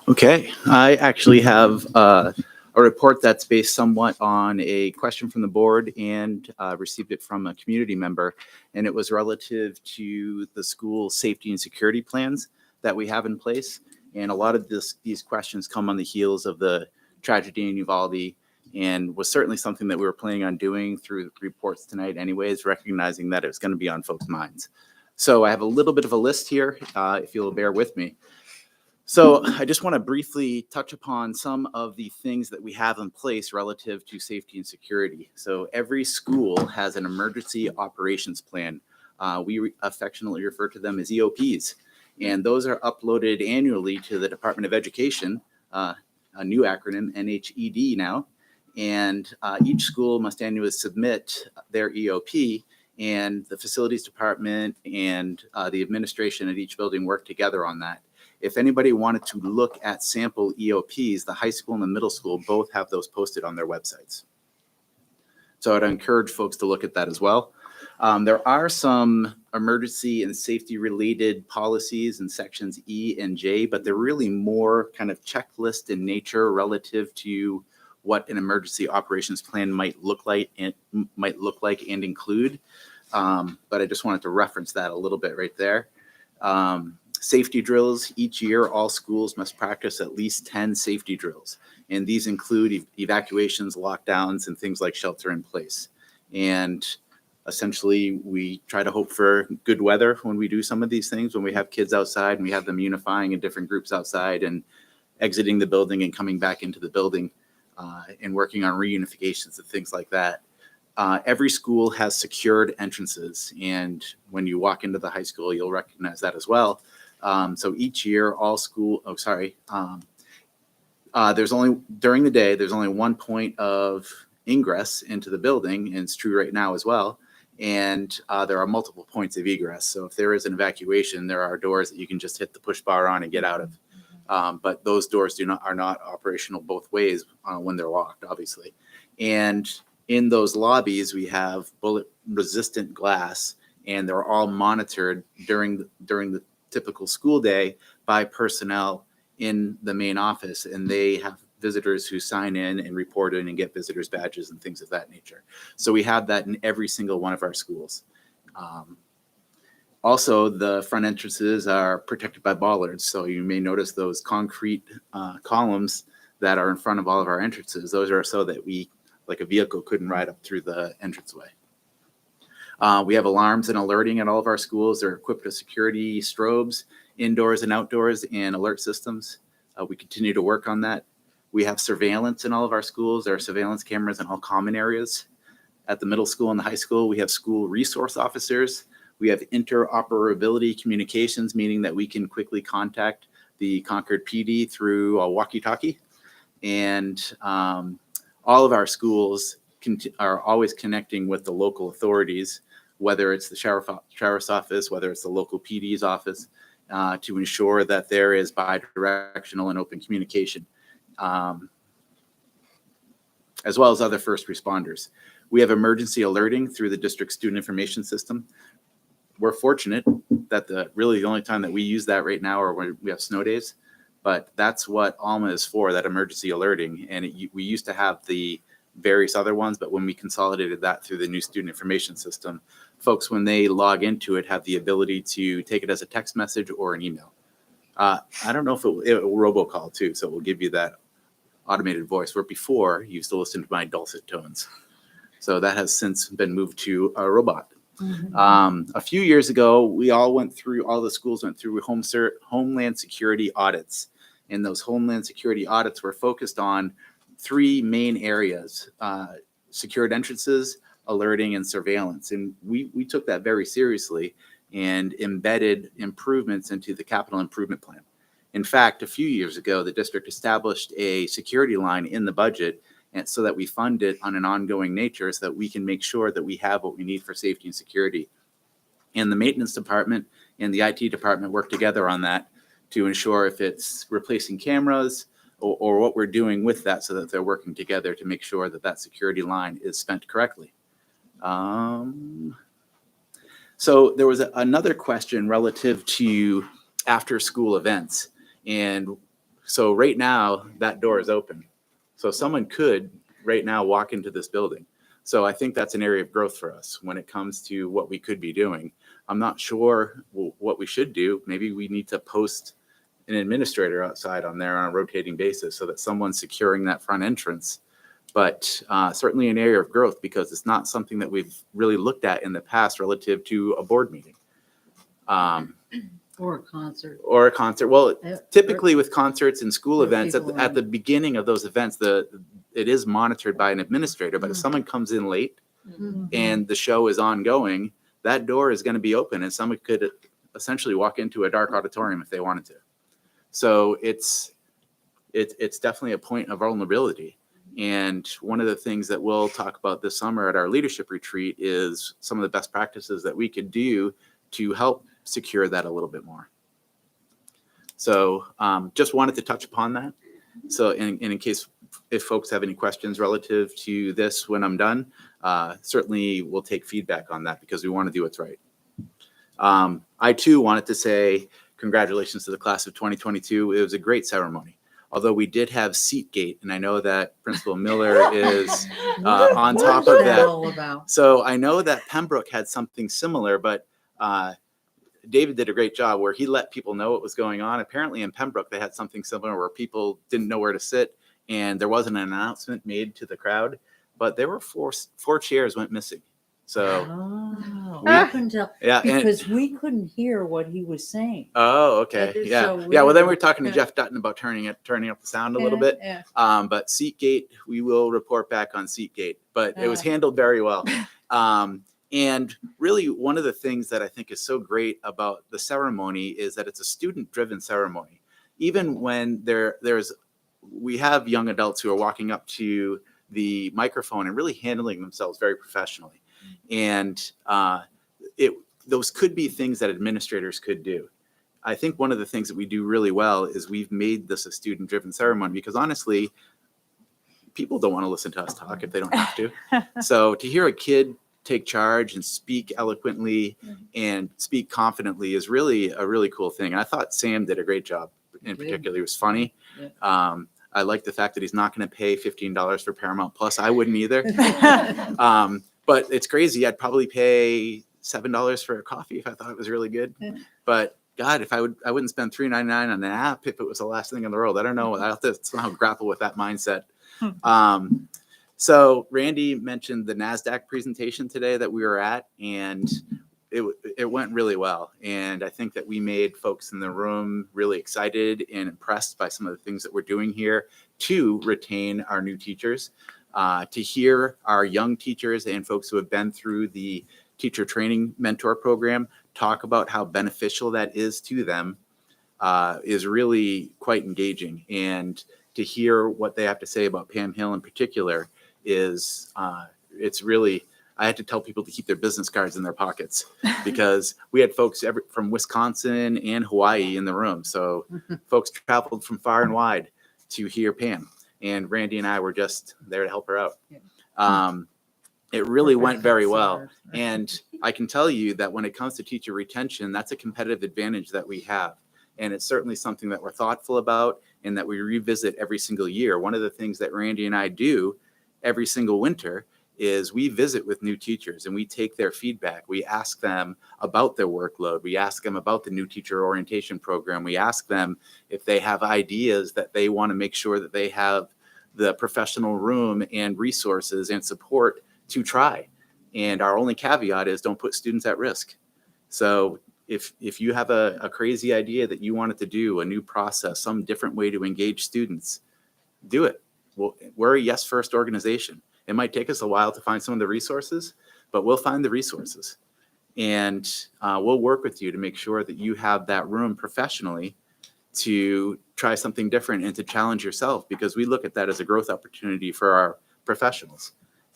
Okay, I actually have a report that's based somewhat on a question from the board and received it from a community member. And it was relative to the school safety and security plans that we have in place. And a lot of these questions come on the heels of the tragedy in Uvalde, and was certainly something that we were planning on doing through the reports tonight anyways, recognizing that it was going to be on folks' minds. So I have a little bit of a list here, if you'll bear with me. So I just want to briefly touch upon some of the things that we have in place relative to safety and security. So every school has an emergency operations plan. We affectionately refer to them as EOPs. And those are uploaded annually to the Department of Education, a new acronym, NHED now. And each school must annually submit their EOP, and the facilities department and the administration at each building work together on that. If anybody wanted to look at sample EOPs, the high school and the middle school both have those posted on their websites. So I'd encourage folks to look at that as well. There are some emergency and safety related policies in sections E and J, but they're really more kind of checklist in nature relative to what an emergency operations plan might look like and include. But I just wanted to reference that a little bit right there. Safety drills. Each year, all schools must practice at least 10 safety drills. And these include evacuations, lockdowns, and things like shelter in place. And essentially, we try to hope for good weather when we do some of these things, when we have kids outside and we have them unifying in different groups outside and exiting the building and coming back into the building. and working on reunifications and things like that. Every school has secured entrances, and when you walk into the high school, you'll recognize that as well. So each year, there's only, during the day, there's only one point of ingress into the building, and it's true right now as well. And there are multiple points of egress. So if there is an evacuation, there are doors that you can just hit the push bar on and get out of. But those doors are not operational both ways when they're locked, obviously. And in those lobbies, we have bullet resistant glass, and they're all monitored during the typical school day by personnel in the main office, and they have visitors who sign in and report in and get visitors badges and things of that nature. So we have that in every single one of our schools. Also, the front entrances are protected by bollards. So you may notice those concrete columns that are in front of all of our entrances. Those are so that like a vehicle couldn't ride up through the entranceway. We have alarms and alerting at all of our schools. They're equipped with security strobes, indoors and outdoors, and alert systems. We continue to work on that. We have surveillance in all of our schools. There are surveillance cameras in all common areas. At the middle school and the high school, we have school resource officers. We have interoperability communications, meaning that we can quickly contact the Concord PD through a walkie-talkie. And all of our schools are always connecting with the local authorities, whether it's the sheriff's office, whether it's the local PD's office, to ensure that there is bi-directional and open communication, as well as other first responders. We have emergency alerting through the district student information system. We're fortunate that really the only time that we use that right now are when we have snow days, but that's what Alma is for, that emergency alerting. And we used to have the various other ones, but when we consolidated that through the new student information system, folks, when they log into it, have the ability to take it as a text message or an email. I don't know if it will robocall too, so it will give you that automated voice, where before you used to listen to my dulcet tones. So that has since been moved to a robot. A few years ago, all the schools went through Homeland Security audits. And those Homeland Security audits were focused on 3 main areas: secured entrances, alerting, and surveillance. And we took that very seriously and embedded improvements into the capital improvement plan. In fact, a few years ago, the district established a security line in the budget, and so that we fund it on an ongoing nature so that we can make sure that we have what we need for safety and security. And the maintenance department and the IT department work together on that to ensure if it's replacing cameras or what we're doing with that, so that they're working together to make sure that that security line is spent correctly. So there was another question relative to after school events. And so right now that door is open. So someone could right now walk into this building. So I think that's an area of growth for us when it comes to what we could be doing. I'm not sure what we should do. Maybe we need to post an administrator outside on there on a rotating basis so that someone's securing that front entrance. But certainly an area of growth, because it's not something that we've really looked at in the past relative to a board meeting. Or a concert. Or a concert. Well, typically with concerts and school Or events, people at the beginning of those events, it is monitored by an administrator. But if someone comes in late and the show is ongoing, that door is going to be open, and someone could essentially walk into a dark auditorium if they wanted to. So it's definitely a point of vulnerability. And one of the things that we'll talk about this summer at our leadership retreat is some of the best practices that we could do to help secure that a little bit more. So just wanted to touch upon that. So in case if folks have any questions relative to this when I'm done, certainly we'll take feedback on that, because we want to do what's right. I too wanted to say congratulations to the class of 2022. It was a great ceremony. Although we did have Seatgate, and I know that Principal Miller is on top of that. All about? So I know that Pembroke had something similar, but David did a great job where he let people know what was going on. Apparently in Pembroke, they had something similar where people didn't know where to sit, and there wasn't an announcement made to the crowd, but there were four chairs went missing. So Oh, We- I couldn't tell, Yeah. And, because we couldn't hear what he was saying. oh, okay. That is Yeah. so Yeah. Well, then weird. we were talking to Yeah. Jeff Dutton about turning up the sound a little bit. Yeah. But SeatGate, we will report back on SeatGate, but it was handled very well. And really, one of the things that I think is so great about the ceremony is that it's a student-driven ceremony. Even when we have young adults who are walking up to the microphone and really handling themselves very professionally. And those could be things that administrators could do. I think one of the things that we do really well is we've made this a student-driven ceremony, because honestly, people don't want to listen to us talk if they don't have to. So to hear a kid take charge and speak eloquently and speak confidently is really a really cool thing. And I thought Sam did a great job. In particular, he was funny. I like the fact that he's not going to pay $15 for Paramount Plus. I wouldn't either. But it's crazy. I'd probably pay $7 for a coffee if I thought it was really good. But God, I wouldn't spend $3.99 on an app if it was the last thing in the world. I don't know. I have to somehow grapple with that mindset. So Randy mentioned the NASDAQ presentation today that we were at, and it went really well. And I think that we made folks in the room really excited and impressed by some of the things that we're doing here to retain our new teachers, to hear our young teachers and folks who have been through the teacher training mentor program talk about how beneficial that is to them is really quite engaging. And to hear what they have to say about Pam Hill in particular is, it's really, I had to tell people to keep their business cards in their pockets, because we had folks from Wisconsin and Hawaii in the room. So folks traveled from far and wide to hear Pam, and Randy and I were just there to help her out. It really went very well. And I can tell you that when it comes to teacher retention, that's a competitive advantage that we have. And it's certainly something that we're thoughtful about and that we revisit every single year. One of the things that Randy and I do every single winter is we visit with new teachers and we take their feedback. We ask them about their workload. We ask them about the new teacher orientation program. We ask them if they have ideas that they want to make sure that they have the professional room and resources and support to try. And our only caveat is don't put students at risk. So if you have a crazy idea that you wanted to do, a new process, some different way to engage students, do it. Well, we're a yes first organization. It might take us a while to find some of the resources, but we'll find the resources. And we'll work with you to make sure that you have that room professionally to try something different and to challenge yourself, because we look at that as a growth opportunity for our professionals.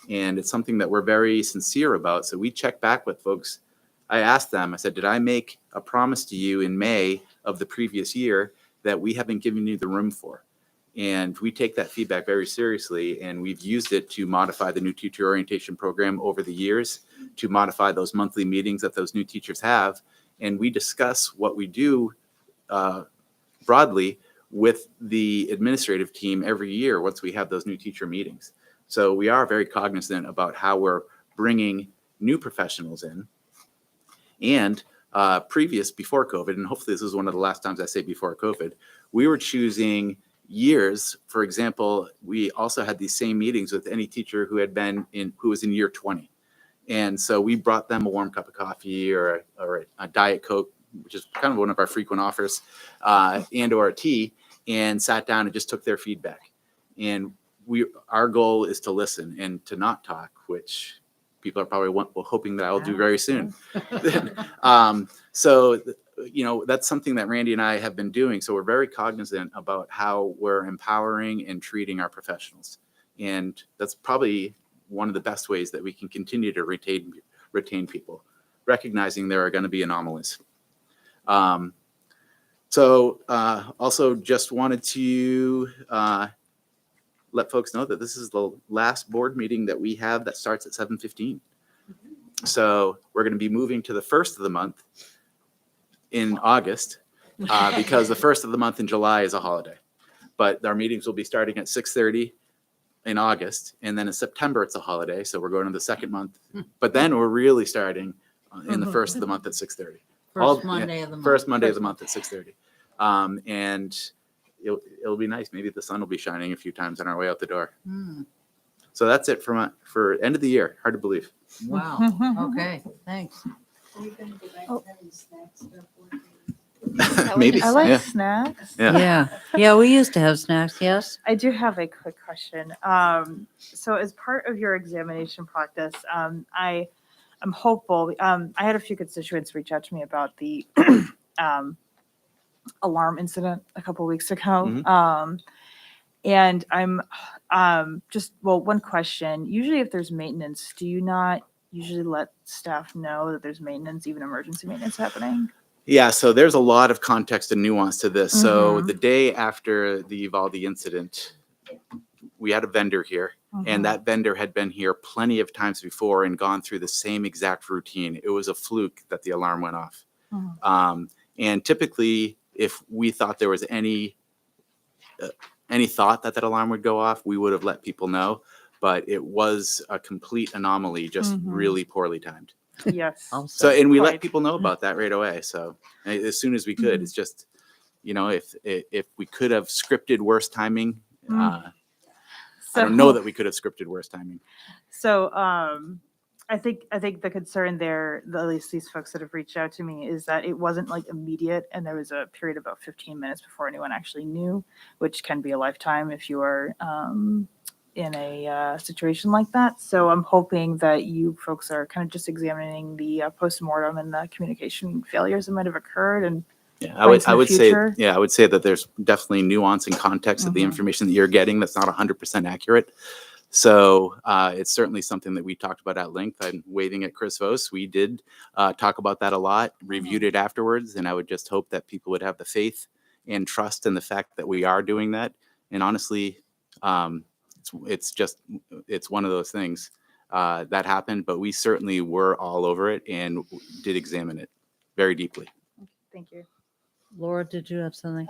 And it's something that we're very sincere about. So we check back with folks. I asked them, I said, did I make a promise to you in May of the previous year that we haven't given you the room for? And we take that feedback very seriously, and we've used it to modify the new teacher orientation program over the years, to modify those monthly meetings that those new teachers have. And we discuss what we do broadly with the administrative team every year once we have those new teacher meetings. So we are very cognizant about how we're bringing new professionals in. And before COVID, and hopefully this is one of the last times I say before COVID, we were choosing years. For example, we also had these same meetings with any teacher who was in year 20. And so we brought them a warm cup of coffee or a Diet Coke, which is kind of one of our frequent offers, and or a tea, and sat down and just took their feedback. And our goal is to listen and to not talk, which people are probably hoping that I'll do very soon. So, that's something that Randy and I have been doing. So we're very cognizant about how we're empowering and treating our professionals. And that's probably one of the best ways that we can continue to retain people, recognizing there are going to be anomalies. Also just wanted to let folks know that this is the last board meeting that we have that starts at 7:15. So we're going to be moving to the first of the month in August because the first of the month in July is a holiday. But our meetings will be starting at 6:30 in August, and then in September it's a holiday, so we're going to the second month. But then we're really starting in the first of the month at 6:30. First Monday of the month. First Monday of the month at 6:30. And it'll be nice. Maybe the sun will be shining a few times on our way out the door. So that's it for end of the year. Hard to believe. Wow, okay, thanks. Are you gonna go back Oh. to having snacks at our board meeting? Maybe. I like Yeah. snacks. Yeah. Yeah, we used to have snacks, yes. I do have a quick question. So as part of your examination practice, I'm hopeful. I had a few constituents reach out to me about the alarm incident a couple weeks ago. Mhm. And I'm one question. Usually, if there's maintenance, do you not usually let staff know that there's maintenance, even emergency maintenance happening? Yeah, so there's a lot of context and nuance to this. So Mhm. the day after the Uvalde incident, we had a vendor here, and that vendor had been here plenty of times before and gone through the same exact routine. It was a fluke that the alarm went off. And typically, if we thought there was any thought that that alarm would go off, we would have let people know. But it was a complete anomaly, just Mhm. really poorly timed. Yes. So, and we let Quite. people know about that right away. So as soon as we could, it's just, if we could have scripted worse timing, I don't know that we could have scripted worse timing. So I think the concern there, at least these folks that have reached out to me, is that it wasn't like immediate, and there was a period of about 15 minutes before anyone actually knew, which can be a lifetime if you are in a situation like that. So I'm hoping that you folks are kind of just examining the postmortem and the communication failures that might have occurred. And Yeah, Points in I the would say, future? yeah, I would say that there's definitely nuance and context of the Mhm. information that you're getting that's not 100% accurate. So it's certainly something that we talked about at length. I'm waving at Chris Vos. We did talk about that a lot, reviewed it afterwards, and I would just hope that people would have the faith and trust in the fact that we are doing that. And honestly, it's one of those things that happened, but we certainly were all over it and did examine it very deeply. thank you. Laura, did you have something?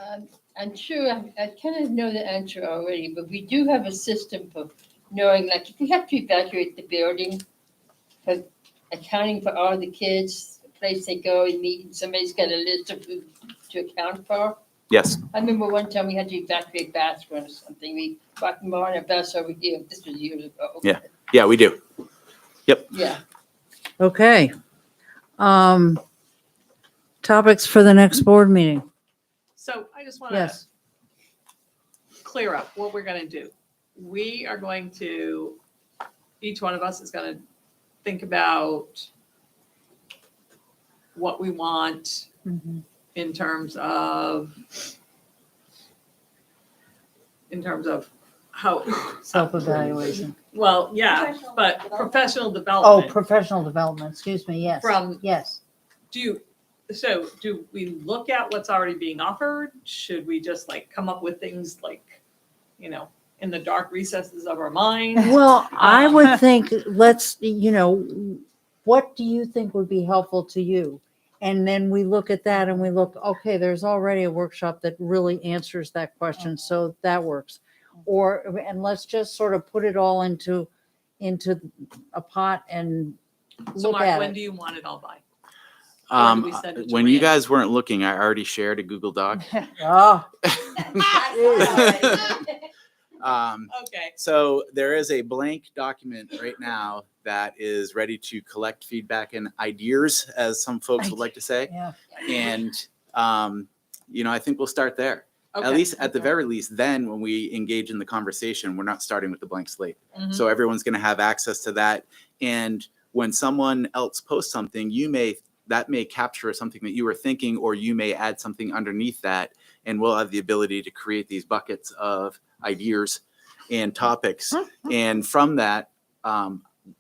I'm sure I kind of know the answer already, but we do have a system for knowing, like, if we have to evacuate the building, for accounting for all the kids, the place they go and meet, and somebody's got a list of who to account for. Yes. I remember one time we had to evacuate Bastrop or something. We walked them on a bus over here. This was years ago. Yeah. Yeah, we do. Yeah. Okay. Topics for the next board meeting? So I just want to Yes. clear up what we're going to do. We are going to, each one of us is going to think about what we want in terms of how, Self-evaluation. well, yeah, Professional but development. professional Oh, development. professional development, excuse me, yes. From- Yes. Do we look at what's already being offered? Should we just like come up with things like, in the dark recesses of our mind? Well, I would think, what do you think would be helpful to you? And then we look at that and we look, okay, there's already a workshop that really answers that question, so that works. And let's just sort of put it all into a pot and So look Mark, at when it. do you want it all by? Or do we send it to When you Rand? guys weren't looking, I already shared a Google Doc. Oh, Okay, So there is a blank document right now that is ready to collect feedback and ideas, as some folks would like to say. yeah. And, I think we'll start there. At okay. least, at the very least, then when we engage in the conversation, we're not starting with the blank slate. Mhm. So everyone's going to have access to that. And when someone else posts something, that may capture something that you were thinking, or you may add something underneath that. And we'll have the ability to create these buckets of ideas and topics. And from that,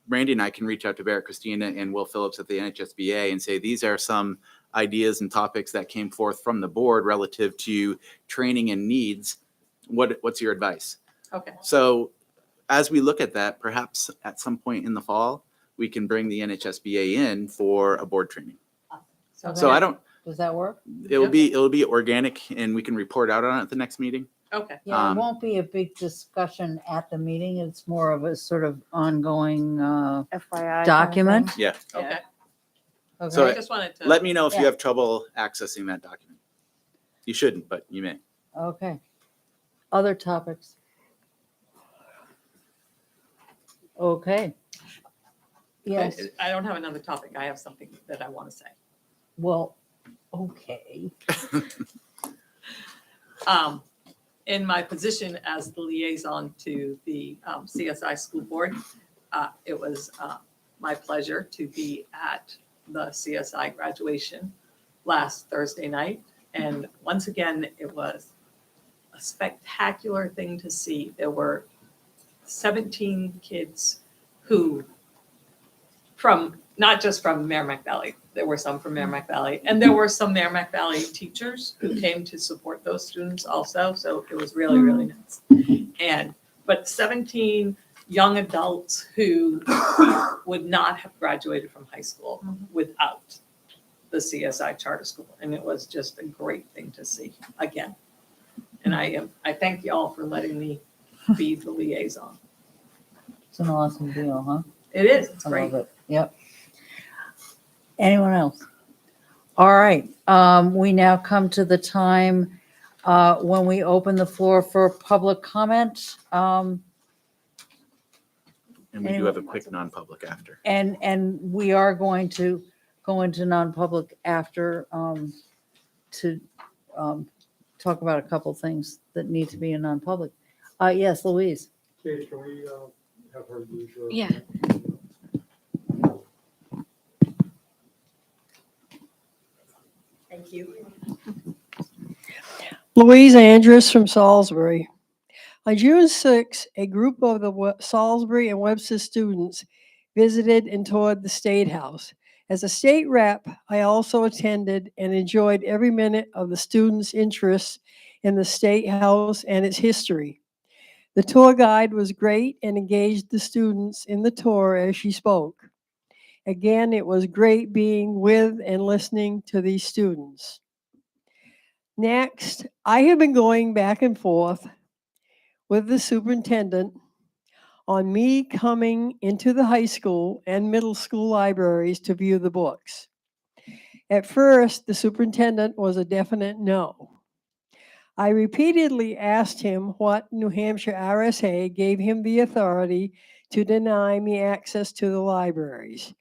Randy and I can reach out to Barrett Christina and Will Phillips at the NHSBA and say, these are some ideas and topics that came forth from the board relative to training and needs. What's your advice? Okay, So as we look at that, perhaps at some point in the fall, we can bring the NHSBA in for a board training. So I don't, Does that work? it'll be organic and we can report out on it at the next meeting. okay. Yeah, it won't be a big discussion at the meeting. It's more of a sort of ongoing, FYI. document. Yeah. Okay. So I just wanted to. Let me know if you Yeah. have trouble accessing that document. You shouldn't, but you may. Okay. Other topics? Okay. Yes, I don't have another topic. I have something that I want to say. well, okay. In my position as the liaison to the CSI School Board, it was my pleasure to be at the CSI graduation last Thursday night. And once again, it was a spectacular thing to see. There were 17 kids who, not just from Merrimack Valley, there were some from Merrimack Valley, and there were some Merrimack Valley teachers who came to support those students also, so it was really, really nice. But 17 young adults who would not have graduated from high school without the CSI Charter School, and it was just a great thing to see again. And I thank you all for letting me be the liaison. It's an awesome deal, huh? It is, it's I great. love it. Yep. Anyone else? All right, we now come to the time when we open the floor for public comment. And we do have a Anyone? quick non-public after. And we are going to go into non-public after to talk about a couple things that need to be in non-public. Yes, Louise. Katie, can we have her use your? Yeah. Thank you. Louise Andrus from Salisbury. On June 6, a group of the Salisbury and Webster students visited and toured the State House. As a state rep, I also attended and enjoyed every minute of the students' interest in the State House and its history. The tour guide was great and engaged the students in the tour as she spoke. Again, it was great being with and listening to these students. Next, I have been going back and forth with the superintendent on me coming into the high school and middle school libraries to view the books. At first, the superintendent was a definite no. I repeatedly asked him what New Hampshire RSA gave him the authority to deny me access to the libraries.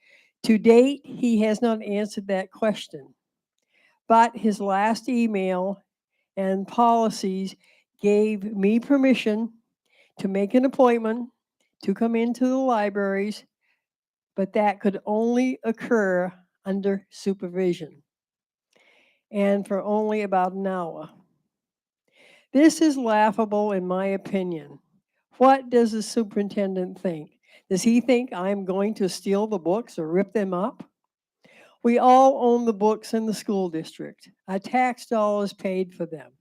To date, he has not answered that question. But his last email and policies gave me permission to make an appointment to come into the libraries, but that could only occur under supervision and for only about an hour. This is laughable in my opinion. What does the superintendent think? Does he think I'm going to steal the books or rip them up? We all own the books in the school district. Our tax dollars paid for them.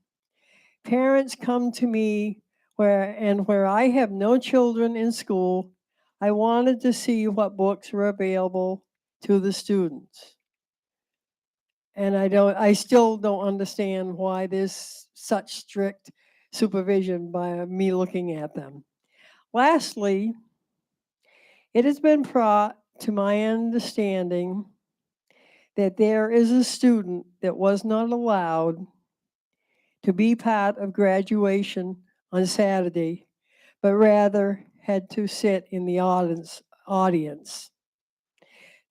Parents come to me where I have no children in school. I wanted to see what books were available to the students. And I still don't understand why there's such strict supervision by me looking at them. Lastly, it has been brought to my understanding that there is a student that was not allowed to be part of graduation on Saturday, but rather had to sit in the audience.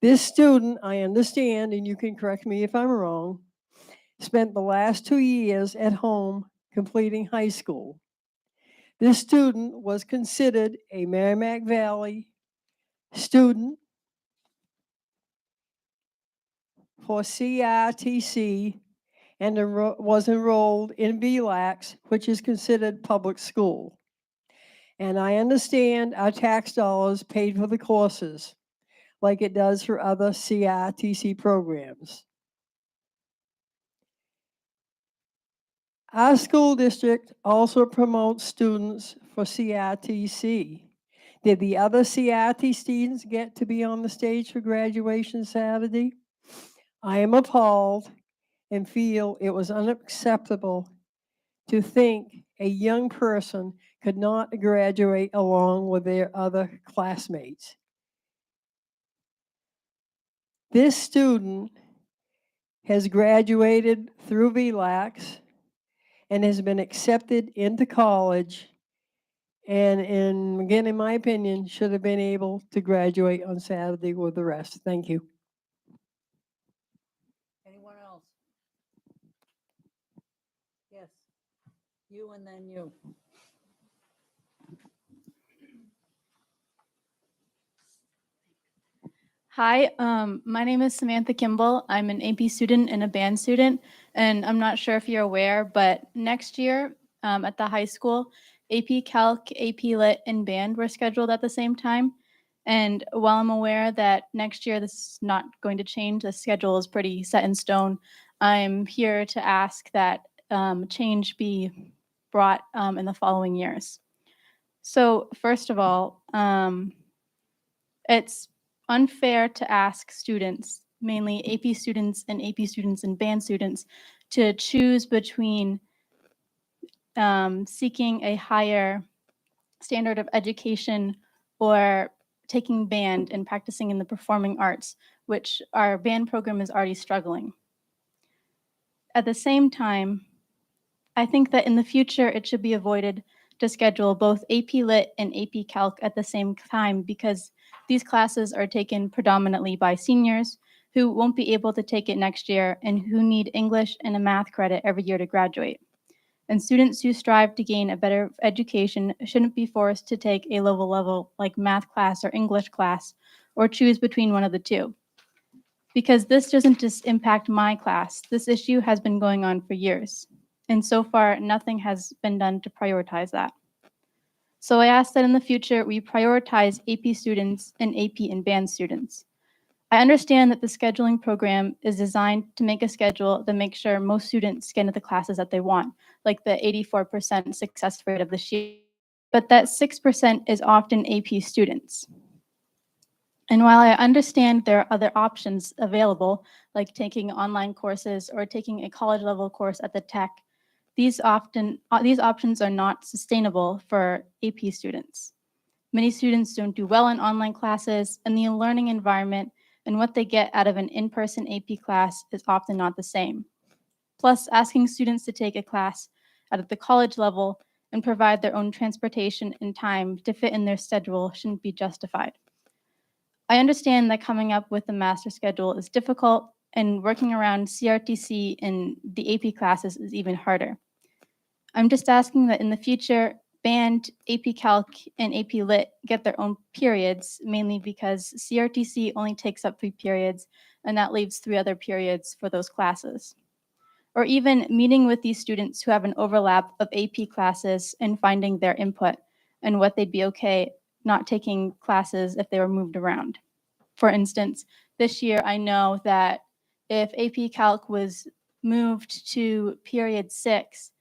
This student, I understand, and you can correct me if I'm wrong, spent the last 2 years at home completing high school. This student was considered a Merrimack Valley student for CRTC and was enrolled in VLAX, which is considered public school. And I understand our tax dollars paid for the courses, like it does for other CRTC programs. Our school district also promotes students for CRTC. Did the other CRT students get to be on the stage for graduation Saturday? I am appalled and feel it was unacceptable to think a young person could not graduate along with their other classmates. This student has graduated through VLAX and has been accepted into college and in again, in my opinion, should have been able to graduate on Saturday with the rest. Thank you. Anyone else? Yes. You and then you. Hi, my name is Samantha Kimball. I'm an AP student and a band student, and I'm not sure if you're aware, but next year at the high school, AP Calc, AP Lit, and Band were scheduled at the same time. And while I'm aware that next year this is not going to change, the schedule is pretty set in stone, I'm here to ask that change be brought in the following years. So first of all, it's unfair to ask students, mainly AP students and band students, to choose between seeking a higher standard of education or taking band and practicing in the performing arts, which our band program is already struggling. At the same time, I think that in the future it should be avoided to schedule both AP Lit and AP Calc at the same time because these classes are taken predominantly by seniors who won't be able to take it next year and who need English and a math credit every year to graduate. And students who strive to gain a better education shouldn't be forced to take a low level like math class or English class or choose between one of the two. Because this doesn't just impact my class, this issue has been going on for years. And so far, nothing has been done to prioritize that. So I ask that in the future, we prioritize AP students and AP and band students. I understand that the scheduling program is designed to make a schedule that makes sure most students get into the classes that they want, like the 84% success rate of this year, but that 6% is often AP students. And while I understand there are other options available, like taking online courses or taking a college level course at the tech, these options are not sustainable for AP students. Many students don't do well in online classes, and the learning environment and what they get out of an in-person AP class is often not the same. Plus, asking students to take a class at the college level and provide their own transportation and time to fit in their schedule shouldn't be justified. I understand that coming up with a master schedule is difficult, and working around CRTC in the AP classes is even harder. I'm just asking that in the future, band, AP Calc, and AP Lit get their own periods, mainly because CRTC only takes up 3 periods, and that leaves 3 other periods for those classes. Or even meeting with these students who have an overlap of AP classes and finding their input and what they'd be okay not taking classes if they were moved around. For instance, this year I know that if AP Calc was moved to period 6,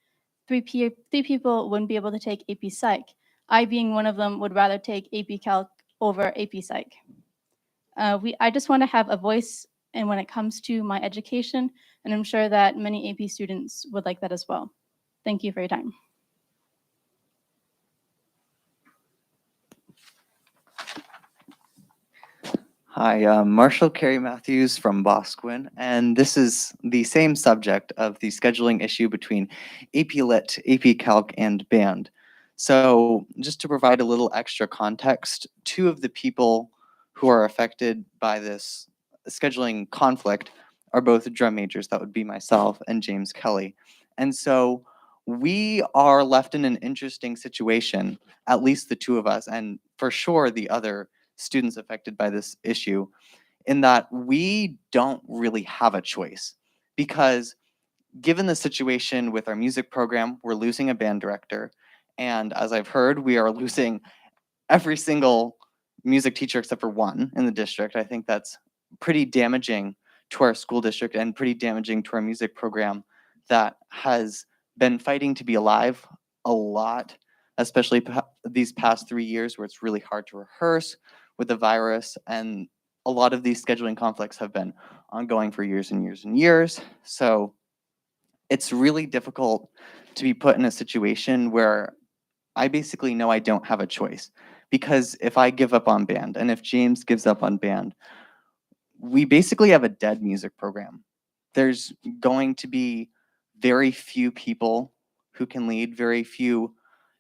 3 people wouldn't be able to take AP Psych. I, being one of them, would rather take AP Calc over AP Psych. I just want to have a voice and when it comes to my education, and I'm sure that many AP students would like that as well. Thank you for your time. Hi, I'm Marshall Carey Matthews from Boscawen, and this is the same subject of the scheduling issue between AP Lit, AP Calc, and Band. So just to provide a little extra context, 2 of the people who are affected by this scheduling conflict are both drum majors. That would be myself and James Kelly. And so we are left in an interesting situation, at least the 2 of us, and for sure the other students affected by this issue, in that we don't really have a choice. Because given the situation with our music program, we're losing a band director, and as I've heard, we are losing every single music teacher except for 1 in the district. I think that's pretty damaging to our school district and pretty damaging to our music program that has been fighting to be alive a lot, especially these past 3 years where it's really hard to rehearse with the virus, and a lot of these scheduling conflicts have been ongoing for years and years and years. So it's really difficult to be put in a situation where I basically know I don't have a choice. Because if I give up on band, and if James gives up on band, we basically have a dead music program. There's going to be very few people who can lead, very few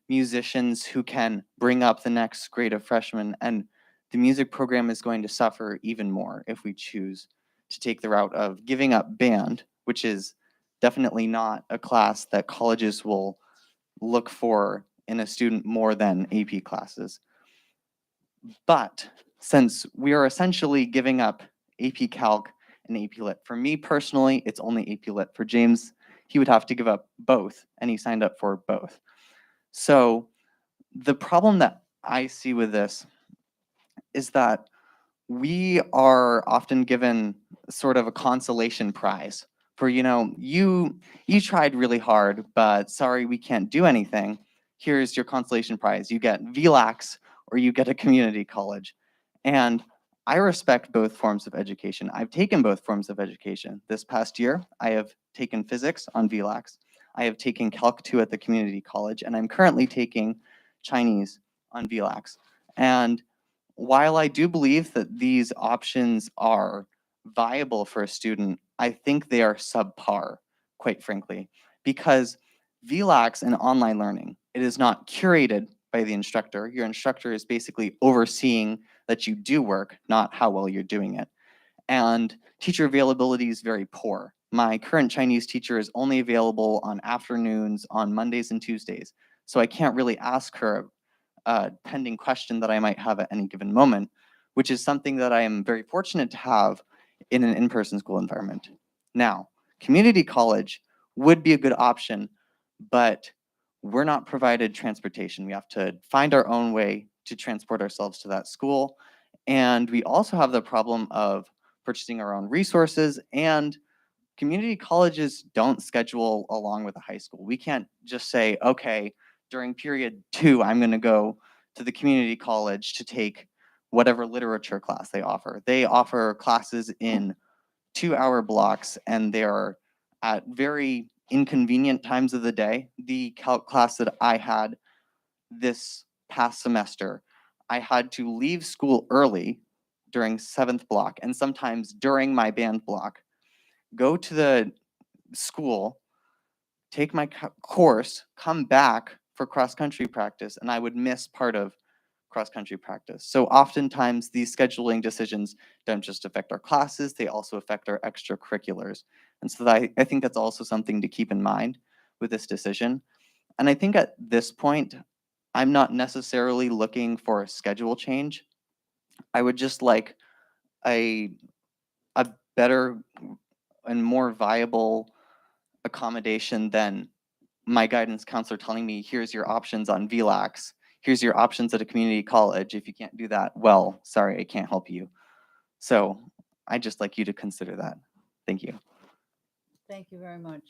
musicians who can bring up the next grade of freshmen, and the music program is going to suffer even more if we choose to take the route of giving up band, which is definitely not a class that colleges will look for in a student more than AP classes. But since we are essentially giving up AP Calc and AP Lit, for me personally, it's only AP Lit. For James, he would have to give up both, and he signed up for both. So the problem that I see with this is that we are often given sort of a consolation prize for, you tried really hard, but sorry, we can't do anything. Here's your consolation prize. You get VLAX or you get a community college. And I respect both forms of education. I've taken both forms of education. This past year, I have taken physics on VLAX. I have taken Calc 2 at the community college, and I'm currently taking Chinese on VLAX. And while I do believe that these options are viable for a student, I think they are subpar, quite frankly, because VLAX and online learning, it is not curated by the instructor. Your instructor is basically overseeing that you do work, not how well you're doing it. And teacher availability is very poor. My current Chinese teacher is only available on afternoons on Mondays and Tuesdays, so I can't really ask her a pending question that I might have at any given moment, which is something that I am very fortunate to have in an in-person school environment. Now, community college would be a good option, but we're not provided transportation. We have to find our own way to transport ourselves to that school. And we also have the problem of purchasing our own resources, and community colleges don't schedule along with a high school. We can't just say, okay, during period 2, I'm going to go to the community college to take whatever literature class they offer. They offer classes in 2-hour blocks, and they are at very inconvenient times of the day. The Calc class that I had this past semester, I had to leave school early during 7th block, and sometimes during my band block, go to the school, take my course, come back for cross-country practice, and I would miss part of cross-country practice. So oftentimes these scheduling decisions don't just affect our classes, they also affect our extracurriculars. And so I think that's also something to keep in mind with this decision. And I think at this point, I'm not necessarily looking for a schedule change. I would just like a better and more viable accommodation than my guidance counselor telling me, here's your options on VLAX, here's your options at a community college. If you can't do that, well, sorry, I can't help you. So I'd just like you to consider that. Thank you. Thank you very much.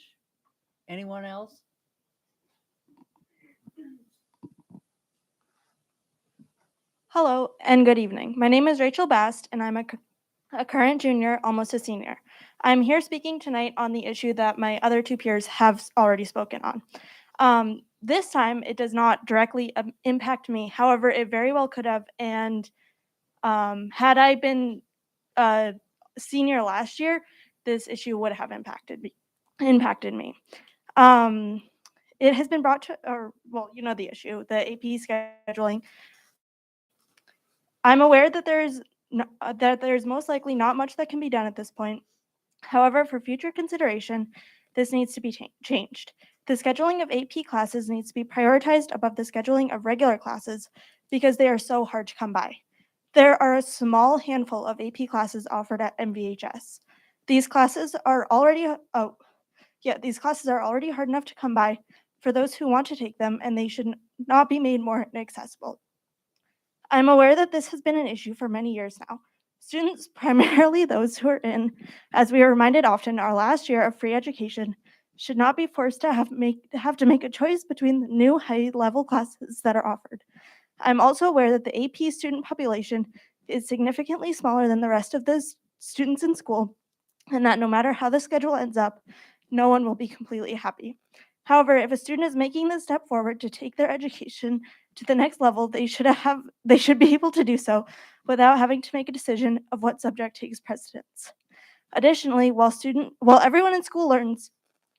Anyone else? Hello and good evening. My name is Rachel Bast, and I'm a current junior, almost a senior. I'm here speaking tonight on the issue that my other two peers have already spoken on. This time, it does not directly impact me. However, it very well could have. And had I been a senior last year, this issue would have impacted me. It has been brought to, you know the issue, the AP scheduling. I'm aware that there's most likely not much that can be done at this point. However, for future consideration, this needs to be changed. The scheduling of AP classes needs to be prioritized above the scheduling of regular classes because they are so hard to come by. There are a small handful of AP classes offered at MVHS. These classes are already hard enough to come by for those who want to take them, and they should not be made more inaccessible. I'm aware that this has been an issue for many years now. Students, primarily those who are in, as we are reminded often, our last year of free education, should not be forced to have to make a choice between the new high-level classes that are offered. I'm also aware that the AP student population is significantly smaller than the rest of the students in school, and that no matter how the schedule ends up, no one will be completely happy. However, if a student is making the step forward to take their education to the next level, they should be able to do so without having to make a decision of what subject takes precedence. Additionally, while everyone in school learns,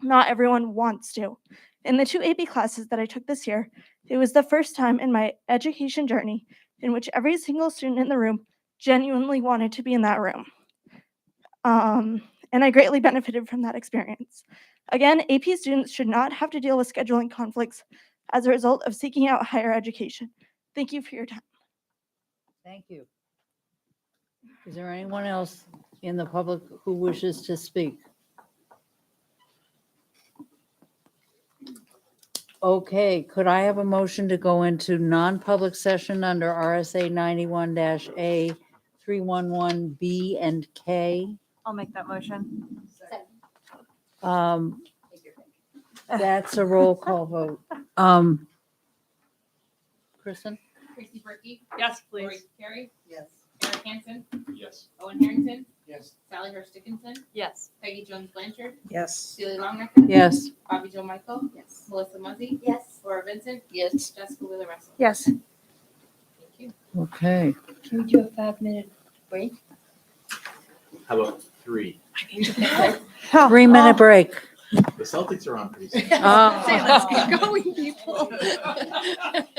not everyone wants to. In the 2 AP classes that I took this year, it was the first time in my education journey in which every single student in the room genuinely wanted to be in that room. And I greatly benefited from that experience. Again, AP students should not have to deal with scheduling conflicts as a result of seeking out higher education. Thank you for your time. Thank you. Is there anyone else in the public who wishes to speak? Okay, could I have a motion to go into non-public session under RSA 91-A 311B and K? I'll make that motion. That's a roll call vote. Kristen? Tracy Berkey, Yes, Lori please. Carey, Yes. Eric Hansen, Yes. Owen Harrington, Yes. Sally Hurst Dickinson, Yes. Peggy Jones Blanchard, Yes. Celia Longnecker. Yes. Bobby Joe Michael. Yes. Melissa Muzzy. Yes. Laura Vincent. Yes. Jessica Wheeler Russell. Yes. Thank you. Okay. Can we do a 5-minute break? How about 3? 3-minute break. The Celtics are on pretty soon. Oh. Say, let's get going, people.